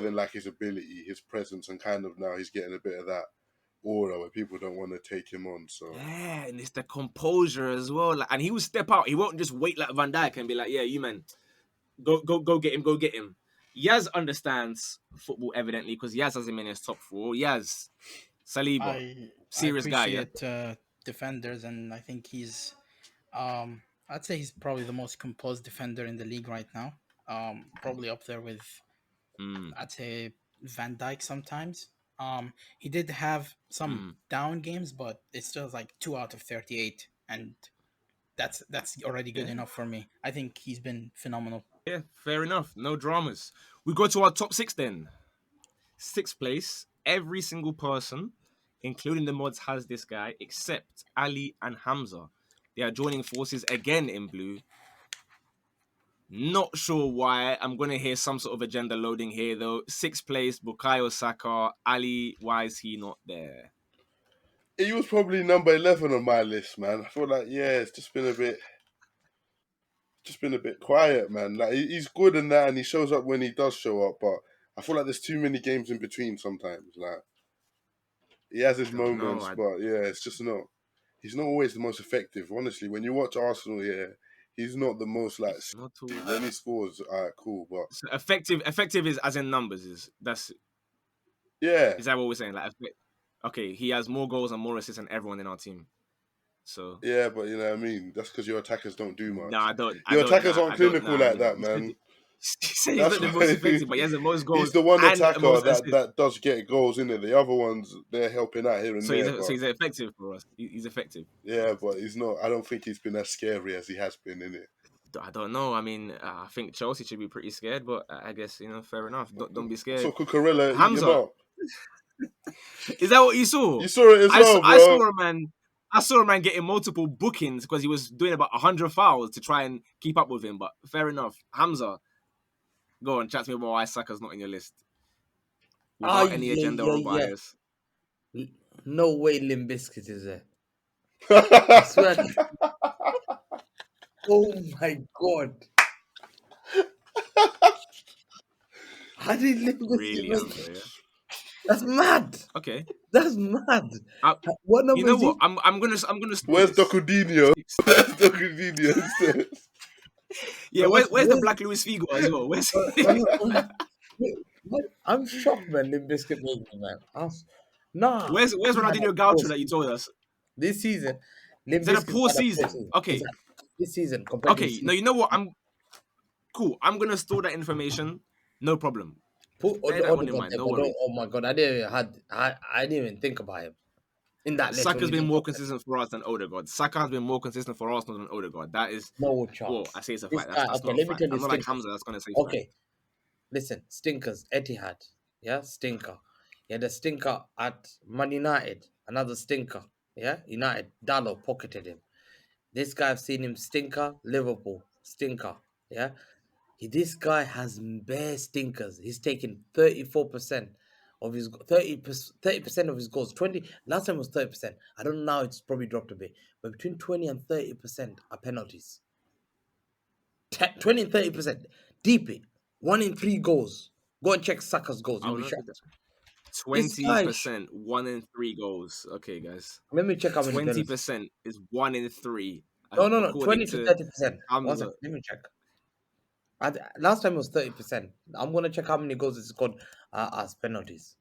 than like his ability, his presence, and kind of now he's getting a bit of that aura where people don't want to take him on. So yeah, and it's the composure as well. Like, and he will step out. He won't just wait like Van Dijk and be like, "Yeah, you man, go get him, go get him." Yaz understands football evidently because Yaz has him in his top 4. Yaz, Saliba, serious guy. Yeah? Defenders, and I think he's, I'd say he's probably the most composed defender in the league right now. Probably up there with, I'd say Van Dijk sometimes. He did have some down games, but it's still like 2 out of 38, and that's already good enough for me. I think he's been phenomenal. Yeah, fair enough. No dramas. We go to our top 6 then. 6th place. Every single person, including the mods, has this guy except Ali and Hamza. They are joining forces again in blue. Not sure why. I'm going to hear some sort of agenda loading here, though. 6th place, Bukayo Saka. Ali, why is he not there? He was probably number 11 on my list, man. I feel like, it's just been a bit quiet, man. Like, he's good in that, and he shows up when he does show up, but I feel like there's too many games in between sometimes. Like, he has his moments, but it's just not. He's not always the most effective. Honestly, when you watch Arsenal, he's not the most like. When he scores, cool, but so effective is as in numbers. That's yeah. Is that what we're saying? Like, okay, he has more goals and more assists than everyone in our team. So yeah, but you know what I mean. That's because your attackers don't do much. No, I don't. Your attackers aren't clinical like that, man. He's not the most effective, but he has the most goals. He's the one attacker that does get goals in it. The other ones, they're helping out here and there. So he's effective for us. He's effective. Yeah, but he's not. I don't think he's been as scary as he has been in it. I don't know. I mean, I think Chelsea should be pretty scared, but I guess fair enough. Don't be scared. So Cucurella, Hamza. Is that what you saw? You saw it as well, bro. I saw a man getting multiple bookings because he was doing about 100 fouls to try and keep up with him. But fair enough. Hamza, go on, chat to me about why Saka's not in your list. Without any agenda or bias. No way Limp Bizkit is there. I swear. Oh my God. How did Limp Bizkit really, Hamza, yeah? That's mad. Okay. That's mad. I, What number you know is he? what? I'm gonna store Where's this. Docudinho? Where's Docudinho? Yeah, where's the Where's Black Louis Figo as well? Where's wait, what? I'm shocked, man. Limp Bizkit made me, man. Nah, where's he had a Ronaldinho poor Gaucho that you season. told us? This season, Limp Is that a Bizkit poor had a poor season? season. Okay. Exactly. This season compared to this Okay. season. No, you know what? I'm cool. I'm gonna store that information. No problem. Put Bear that on your Ødegaard mind. there, No but worries. oh my god, I didn't even think about him in that list. When Saka's you been did more top 10. consistent for us than Ødegaard. Saka has been more consistent for Arsenal than Ødegaard. That is, No well, chance. I say it's a This fact. guy. That's Okay, not a let me fact. tell you I'm not like stinkers. Hamza. That's gonna say fact. Okay, listen, stinkers. Etihad, yeah, stinker. Yeah, the stinker at Man United, another stinker. Yeah, United. Dallo pocketed him. This guy, I've seen him stinker. Liverpool stinker. Yeah, this guy has bare stinkers. He's taken 34% of his 30% of his goals. 20 last time was 30%. I don't know now, it's probably dropped a bit, but between 20 and 30% are penalties. 20 and 30%. Deep it. 1 in 3 goals. Go and check Saka's goals. I You'll will be not do that. shocked. This guy, 20%, 1 in 3 goals. Okay, guys. let me check how many penalties. 20% is 1 in 3. No. According 20 to to 30%. One Hamza. second, let me check. Last time it was 30%. I'm gonna check how many goals it's scored as penalties.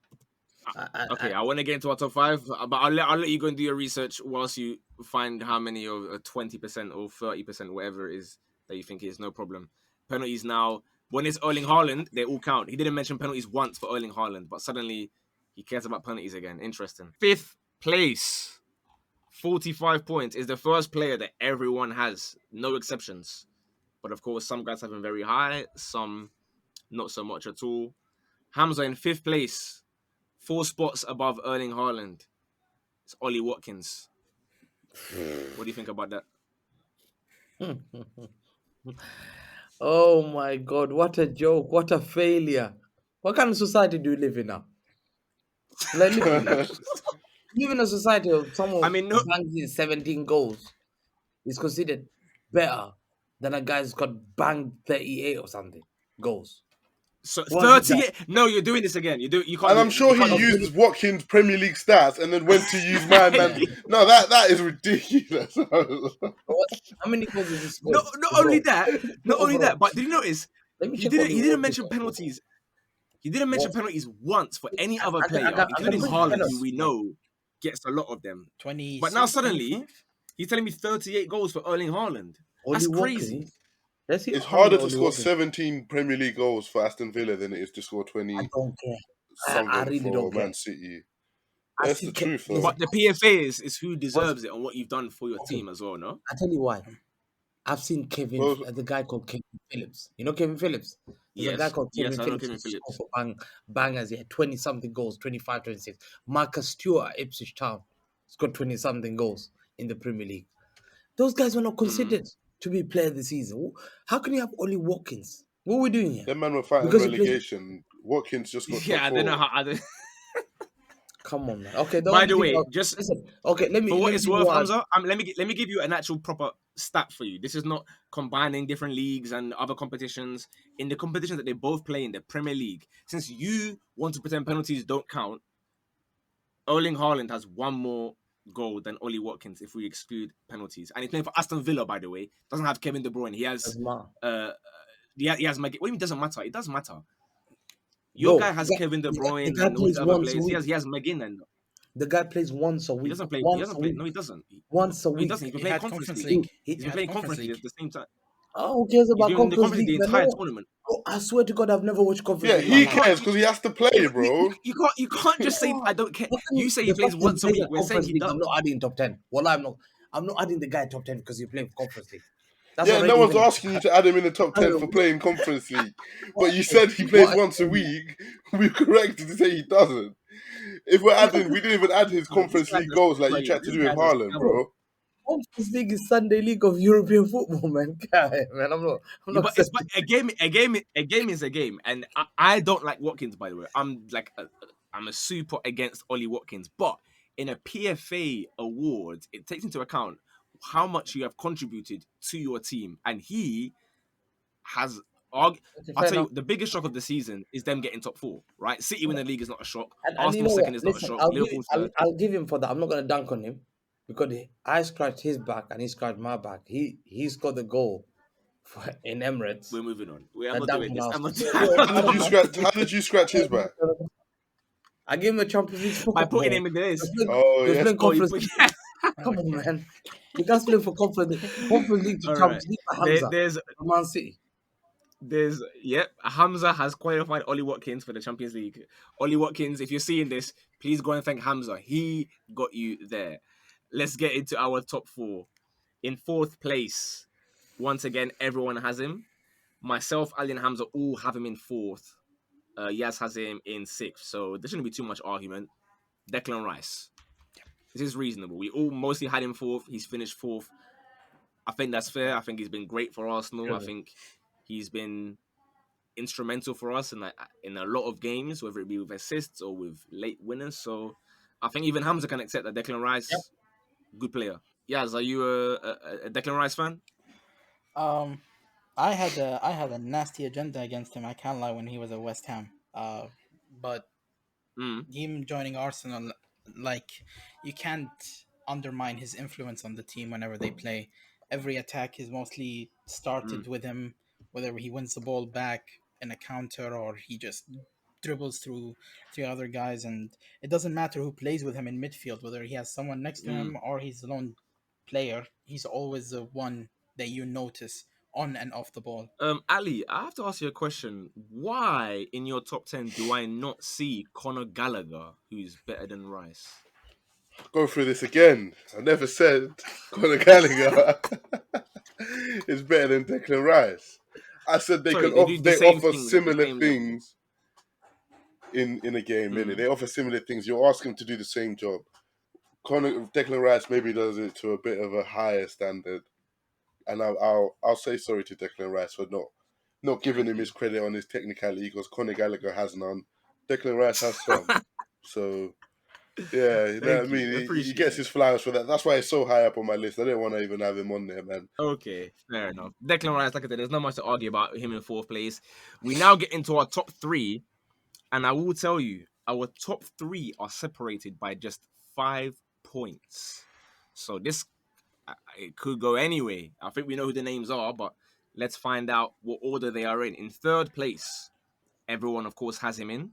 Okay, I want to get into our top 5, but I'll let you go and do your research whilst you find how many of 20% or 30%, whatever it is that you think is. No problem. Penalties now. When it's Erling Haaland, they all count. He didn't mention penalties once for Erling Haaland, but suddenly he cares about penalties again. Interesting. 5th place, 45 points, is the first player that everyone has. No exceptions. But of course, some guys have been very high, some not so much at all. Hamza in 5th place, 4 spots above Erling Haaland. It's Ollie Watkins. What do you think about that? Oh my God, what a joke, what a failure. What kind of society do you live in now? Like, live in a society of someone I mean, no. bangs in 17 goals is considered better than a guy who's got banged 38 or something goals. So What is 38. No, you're doing this again. You can't. And I'm sure you can't he do used Watkins' Premier League stats and then went to use man. No, that is ridiculous. How many goals is he scored? Not only that, but did you notice Let me he check didn't Ollie he didn't Watkins' mention stats. penalties. He didn't mention What? penalties once for any other I player, got including pretty Haaland, penalties. who we know gets a lot of them. 26, But now suddenly 25? he's telling me 38 goals for Erling Haaland. That's Ollie crazy. Watkins. Let's see It's how many harder to Ollie score Watkins. 17 Premier League goals for Aston Villa than it is to score 20 I don't care. I something really for don't care. Man City. I That's see the Ke- truth, though. listen, But the PFA is who deserves it and what you've done for your Okay. team as well, no? I tell you why. I've seen Kevin, Well- the guy called Kevin Phillips. You know Kevin Phillips? There's a guy called Kevin I know Phillips Kevin who Phillips. scored for bangers. He had 20 something goals, 25, 26. Marcus Stewart at Ipswich Town scored 20 something goals in the Premier League. Those guys were not considered to be player of the season. How can you have Ollie Watkins? What are we doing here? Them man were fighting Because he plays- relegation. Watkins just got Yeah, top I don't know four. how. I don't... Come on, man. Okay. By the way, just listen. Okay, let me. for what let me it's give you worth, one- Hamza, let me give you an actual proper stat for you. This is not combining different leagues and other competitions. In the competitions that they both play in the Premier League, since you want to pretend penalties don't count, Erling Haaland has 1 more goal than Ollie Watkins if we exclude penalties, and he's playing for Aston Villa. By the way, doesn't have Kevin De Bruyne. He has That's mad. he has What do you mean doesn't matter? It does matter. Your guy has Kevin De Bruyne guy and all these plays other once a players. He week. has McGinn and The guy plays once a week. he doesn't play. Once He doesn't a play. week. No, he doesn't. Once a No, he week. doesn't. He's been He playing had Conference Conference League. League. He- He's been playing Conference League at the same time. Oh, who cares He's about been in the Conference Conference League League? the Man? entire No. tournament. Oh, I swear to God, I've never watched Conference Yeah, League. in my he life. cares because he has to play, bro. You can't just say I don't care. You say he The plays fact once a he plays week. at We're saying Conference he League, does. I'm not adding top 10. Well, I'm not adding the guy top 10 because you're playing for Conference League. That's Yeah, already no one's even- asking you to add him in the top 10 for playing Conference League. But you said he plays once a week. We're corrected to say he doesn't. If we're adding, we didn't even add his Conference League goals like you tried to do with Haaland, bro. Conference League is Sunday League of European football, man. Man, I'm not. But a game is a game, and I don't like Watkins. By the way, I'm a super against Ollie Watkins. But in a PFA award, it takes into account how much you have contributed to your team, and he has I'll Fair tell enough. you, the biggest shock of the season is them getting top 4, right? City win the league is not a shock. And you Arsenal know second what? is not a Listen, shock. Liverpool third. I'll give him for that. I'm not gonna dunk on him because I scratched his back and he scratched my back. He's got the goal in Emirates. We're moving on. I'm The not dunk doing on this. I'm Arsenal. not. How did you scratch his back? I gave him a Champions League spot. By putting bro. him in the list. Oh, He was yeah. playing Oh, you Conference. put, Come on, man. You guys playing for Conference League to all right. Champions League for Hamza. There's Man City. Hamza has qualified Ollie Watkins for the Champions League. Ollie Watkins, if you're seeing this, please go and thank Hamza. He got you there. Let's get into our top 4. In 4th place, once again, everyone has him. Myself, Ali, and Hamza all have him in 4th. Yaz has him in 6th. So there shouldn't be too much argument. Declan Rice. This is reasonable. We all mostly had him 4th. He's finished 4th. I think that's fair. I think he's been great for Arsenal. Sure. I think he's been instrumental for us in a lot of games, whether it be with assists or with late winners. So I think even Hamza can accept that Declan Rice, good player. Yaz, are you a Declan Rice fan? I had a nasty agenda against him. I can't lie when he was at West Ham. But him joining Arsenal, like, you can't undermine his influence on the team whenever they play. Every attack is mostly started with him, whether he wins the ball back in a counter or he just dribbles through 3 other guys, and it doesn't matter who plays with him in midfield, whether he has someone next to him or he's a lone player. He's always the one that you notice on and off the ball. Ali, I have to ask you a question. Why in your top 10 do I not see Conor Gallagher, who's better than Rice? Go through this again. I never said Conor Gallagher is better than Declan Rice. I said they offer similar things in a game, innit? They offer similar things. You ask him to do the same job. Declan Rice maybe does it to a bit of a higher standard, and I'll say sorry to Declan Rice for not giving him his credit on his technicality, because Conor Gallagher has none. Declan Rice has some. So yeah, you know what I mean? He gets his flowers for that. That's why he's so high up on my list. I didn't want to even have him on there, man. Okay, fair enough. Declan Rice, like I said, there's not much to argue about him in 4th place. We now get into our top 3, and I will tell you, our top 3 are separated by just 5 points. So this, it could go anyway. I think we know who the names are, but let's find out what order they are in. In 3rd place, everyone, of course, has him in.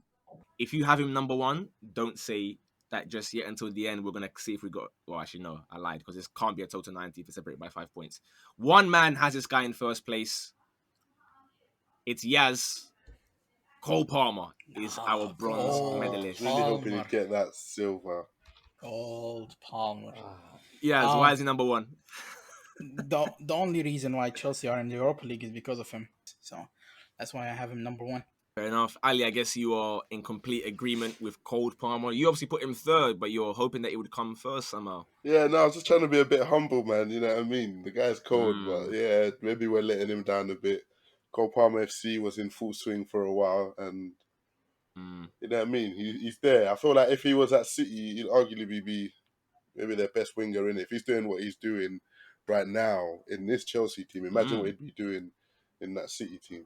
If you have him number 1, don't say that just yet until the end. We're going to see if we got... Well, actually, no, I lied, because this can't be a total 90 if it's separated by 5 points. One man has this guy in 1st place. It's Yaz. Cole Palmer is our bronze medalist. Really hoping he'd get that silver. Old Palmer. Yaz, why is he number 1? The only reason why Chelsea are in the Europa League is because of him. So that's why I have him number 1. Fair enough. Ali, I guess you are in complete agreement with Cole Palmer. You obviously put him 3rd, but you're hoping that he would come 1st somehow. Yeah, no, I was just trying to be a bit humble, man. You know what I mean? The guy's cold, but yeah, maybe we're letting him down a bit. Cole Palmer FC was in full swing for a while, and you know what I mean? He's there. I feel like if he was at City, he'd arguably be maybe their best winger in it. If he's doing what he's doing right now in this Chelsea team, imagine what he'd be doing in that City team.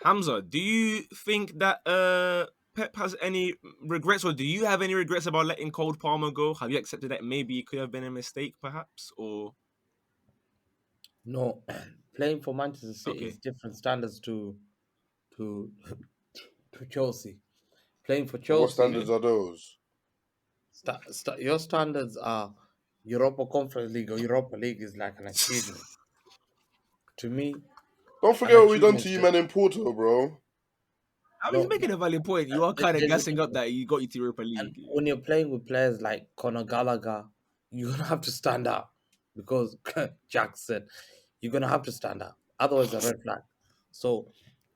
Hamza, do you think that Pep has any regrets, or do you have any regrets about letting Cole Palmer go? Have you accepted that maybe it could have been a mistake, perhaps, or no? Playing for Manchester City is different standards to Chelsea. Playing for Chelsea. What standards are those? Your standards are Europa Conference League or Europa League is like an achievement. To me, don't forget what we done to you, man, in Porto, bro. I mean, he's making a valid point. You are kind of gassing up that he got you to Europa League. And when you're playing with players like Conor Gallagher, you're gonna have to stand up because Jack said you're gonna have to stand up. Otherwise, a red flag. So,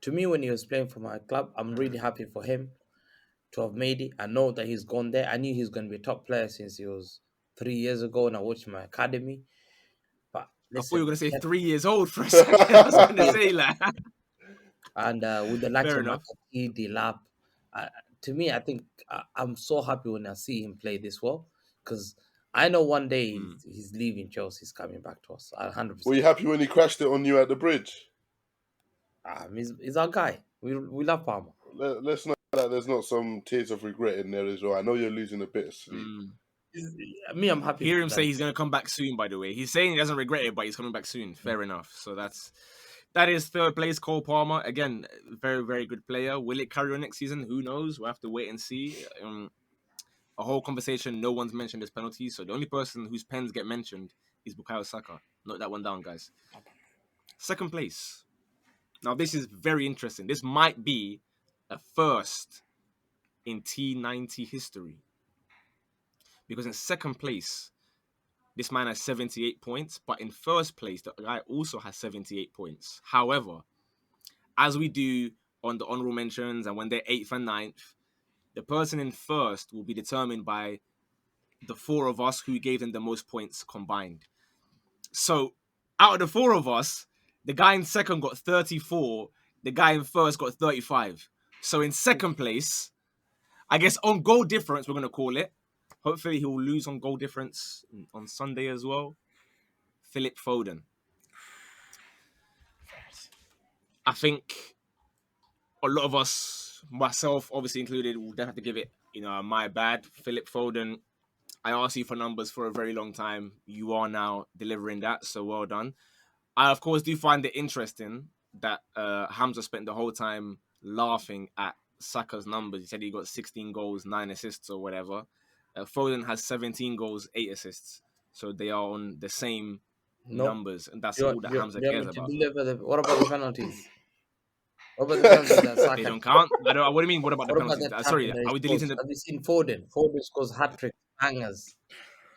to me, when he was playing for my club, I'm really happy for him to have made it. I know that he's gone there. I knew he was going to be a top player since he was 3 years ago, and I watched my academy. But listen, I thought you were going to say 3 years old for a second. I was going to say that. And with the likes of McAtee, Delap, to me, I think I'm so happy when I see him play this well, because I know one day he's leaving Chelsea, he's coming back to us. 100%. Were you happy when he crashed it on you at the bridge? He's our guy. We love Palmer. Let's not that there's not some tears of regret in there as well. I know you're losing a bit of sleep. Me, I'm happy. Hear him say he's going to come back soon, by the way. He's saying he doesn't regret it, but he's coming back soon. Fair enough. So that is third place, Cole Palmer. Again, very, very good player. Will it carry on next season? Who knows? We'll have to wait and see. A whole conversation, no one's mentioned his penalties. So the only person whose pens get mentioned is Bukayo Saka. Note that one down, guys. Second place. Now, this is very interesting. This might be a first in T90 history. Because in second place, this man has 78 points. But in first place, the guy also has 78 points. However, as we do on the honorable mentions and when they're 8th and 9th, the person in first will be determined by the four of us who gave them the most points combined. So, out of the four of us, the guy in second got 34. The guy in first got 35. So, in second place, I guess on goal difference, we're going to call it. Hopefully, he will lose on goal difference on Sunday as well. Philip Foden. I think a lot of us, myself obviously included, will have to give it, my bad. Philip Foden, I asked you for numbers for a very long time. You are now delivering that, so well done. I, of course, do find it interesting that Hamza spent the whole time laughing at Saka's numbers. He said he got 16 goals, 9 assists or whatever. Foden has 17 goals, 8 assists. So they are on the same numbers, and that's all that Hamza cares about. What about the penalties? What about the penalties that Saka? They don't count? What do you mean, what about the penalties? Sorry, are we deleting the... Have you seen Foden? Foden scores hat-trick bangers.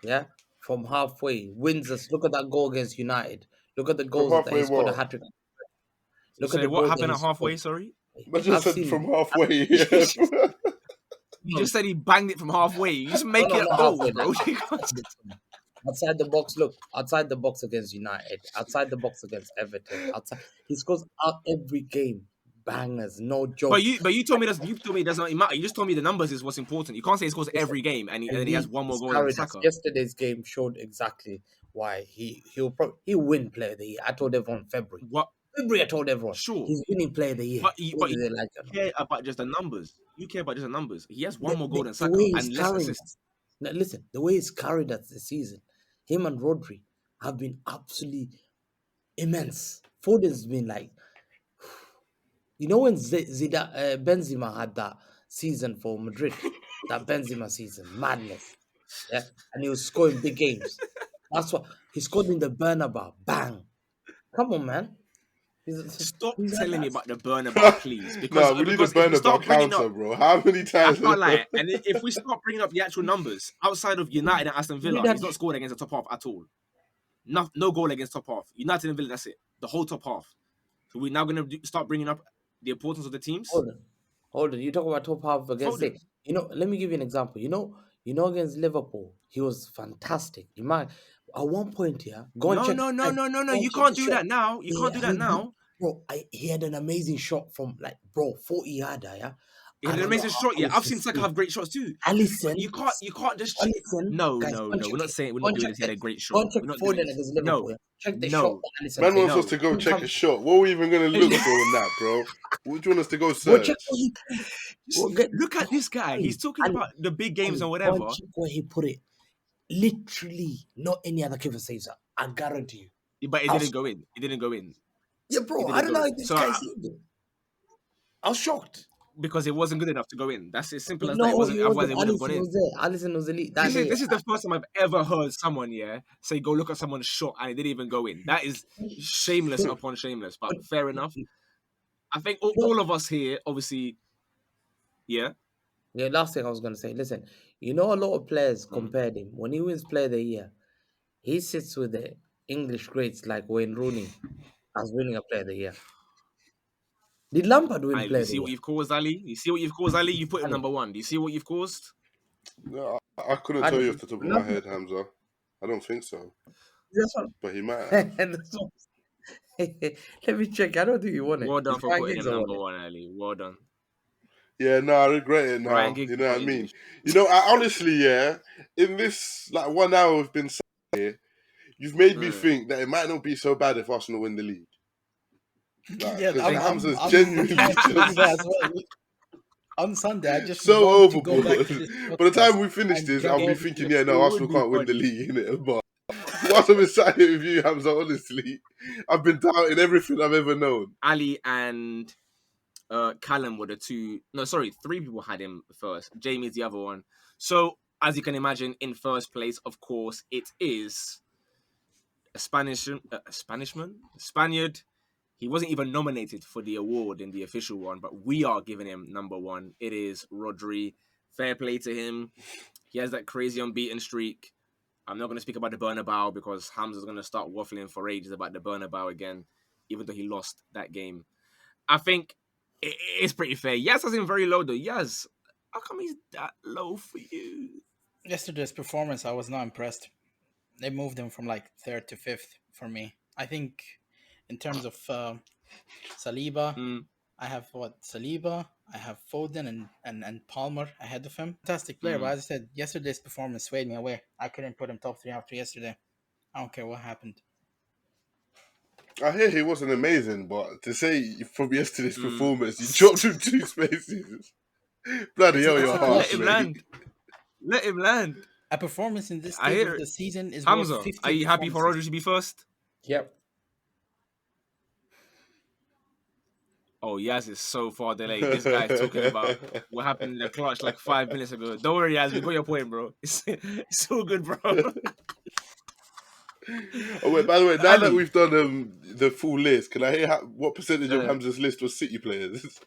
Yeah? From halfway. Wins us. Look at that goal against United. Look at the goals that he scored a hat-trick. Look at what happened at halfway, sorry? I just said from halfway. You just said he banged it from halfway. You just make it a goal, bro. Outside the box, look. Outside the box against United. Outside the box against Everton. He scores out every game. Bangers, no joke. But you told me it does not matter. You just told me the numbers is what's important. You can't say he scores every game and he has one more goal than Saka. Yesterday's game showed exactly why he'll win Player of the Year. I told everyone February. What? February, I told everyone. Sure. He's winning Player of the Year. But you care about just the numbers. You care about just the numbers. He has one more goal than Saka and less assists. Now, listen, the way he's carried us this season, him and Rodri have been absolutely immense. Foden's been like, when Benzema had that season for Madrid, that Benzema season, madness, yeah, and he was scoring big games. That's what he scored in the Bernabeu. Bang! Come on, man. Stop telling me about the Bernabeu, please. Because we need the Bernabeu counter, bro. How many times? I can't lie. And if we start bringing up the actual numbers, outside of United and Aston Villa, he's not scored against the top half at all. No goal against top half. United and Villa, that's it. The whole top half. So we're now going to start bringing up the importance of the teams. Hold on. You talk about top half against it. Let me give you an example. Against Liverpool, he was fantastic. You might at one point here. No. You can't do that now. You can't do that now. Bro, he had an amazing shot from 40 yarder, yeah. He had an amazing shot, yeah. I've seen Saka have great shots too. Alisson, you can't just check. No. We're not doing this. He had a great shot. Check the shot. Man wants us to go check a shot. What are we even going to look for in that, bro? What do you want us to go search? Look at this guy. He's talking about the big games and whatever. Check where he put it. Literally, not any other keeper saves that. I guarantee you. But it didn't go in. It didn't go in. Yeah, bro. I don't know if this guy's even. I was shocked. Because it wasn't good enough to go in. That's as simple as that. Otherwise, it would have gone in. Alisson was elite. This is the first time I've ever heard someone, say go look at someone's shot and it didn't even go in. That is shameless upon shameless, but fair enough. I think all of us here, obviously, yeah. The last thing I was going to say, listen, a lot of players compared him. When he wins Player of the Year, he sits with the English greats like Wayne Rooney as winning a Player of the Year. Did Lampard win Player of the Year? You see what you've caused, Ali? You put him number one. Do you see what you've caused? No, I couldn't tell you off the top of my head, Hamza. I don't think so. But he might have. Let me check. I don't think you won it. Well done for putting him number one, Ali. Well done. Yeah, no, I regret it now. You know what I mean? I honestly, in this 1 hour we've been here, you've made me think that it might not be so bad if Arsenal win the league. Like, Yeah, because I'm Hamza's I'm genuinely trying to do just that as well. On Sunday, I just so want to go back overboard. to this By the time podcast we finish and this, grab I'll be all the thinking, yeah, clips. It no, would Arsenal be can't win the funny. league, innit? But whilst I'm excited with you, Hamza, honestly, I've been doubting everything I've ever known. Ali and Callum were the two. No, sorry, three people had him first. Jamie's the other one. So, as you can imagine, in first place, of course, it is a Spaniard. He wasn't even nominated for the award in the official one, but we are giving him number one. It is Rodri. Fair play to him. He has that crazy unbeaten streak. I'm not going to speak about the Bernabeu because Hamza's going to start waffling for ages about the Bernabeu again, even though he lost that game. I think it's pretty fair. Yaz has him very low though. Yaz, how come he's that low for you? Yesterday's performance, I was not impressed. They moved him from like third to fifth for me. I think in terms of Saliba, I have Saliba, I have Foden and Palmer ahead of him. Fantastic player, but as I said, yesterday's performance swayed me away. I couldn't put him top three after yesterday. I don't care what happened. I hear he wasn't amazing, but to say from yesterday's performance, you dropped him 2 spaces. Bloody hell, you're harsh, Let him mate. land. Let him land. A performance in this I stage hear of it. the season is worth Hamza, 50 are you happy for performances. Rodri to be first? Yep. Oh, Yaz is so far delayed. This guy's talking about what happened in the clutch like 5 minutes ago. Don't worry, Yaz. We got your point, bro. It's all good, bro. Oh wait, by the way, now that Ali. we've done the full list, can I hear what percentage of Hamza's list was City players?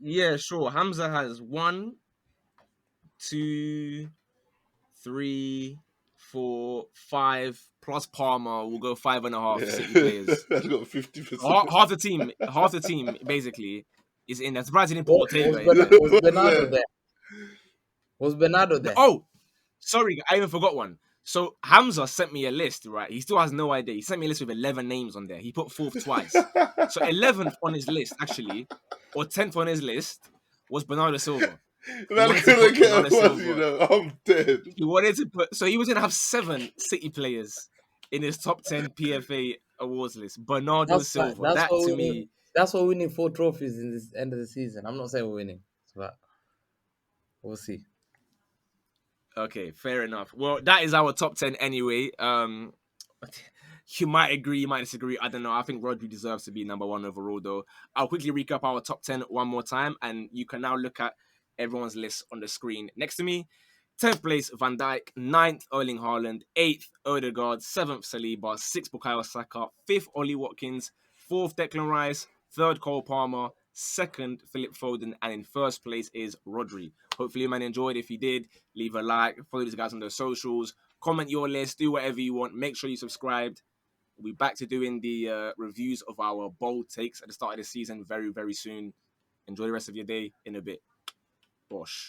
Yeah, sure. Hamza has 1, 2, 3, 4, 5 plus Palmer. We'll go 5.5 City players. That's got 50%. Half the team basically is in there. Surprised he didn't put Ortega in Was, there. was Bernardo there? Was Bernardo there? Oh, sorry, I even forgot one. So Hamza sent me a list, right? He still has no idea. He sent me a list with 11 names on there. He put 4th twice. So 11th on his list, actually, or 10th on his list, was Bernardo Silva. Man, I couldn't get one, you know. I'm dead. He wanted to put, so he was going to have 7 City players in his top 10 PFA awards list. Bernardo Silva. That to me. That's why we need 4 trophies in this end of the season. I'm not saying we're winning, but we'll see. Okay, fair enough. Well, that is our top 10 anyway. You might agree, you might disagree. I don't know. I think Rodri deserves to be number 1 overall, though. I'll quickly recap our top 10 one more time, and you can now look at everyone's list on the screen next to me. 10th place, Van Dijk. 9th, Erling Haaland. 8th, Ødegaard. 7th, Saliba. 6th, Bukayo Saka. 5th, Ollie Watkins. 4th, Declan Rice. 3rd, Cole Palmer. 2nd, Philip Foden. And in 1st place is Rodri. Hopefully you man enjoyed. If you did, leave a like. Follow these guys on their socials. Comment your list. Do whatever you want. Make sure you subscribed. We'll be back to doing the reviews of our bold takes at the start of the season very, very soon. Enjoy the rest of your day in a bit. Bosh.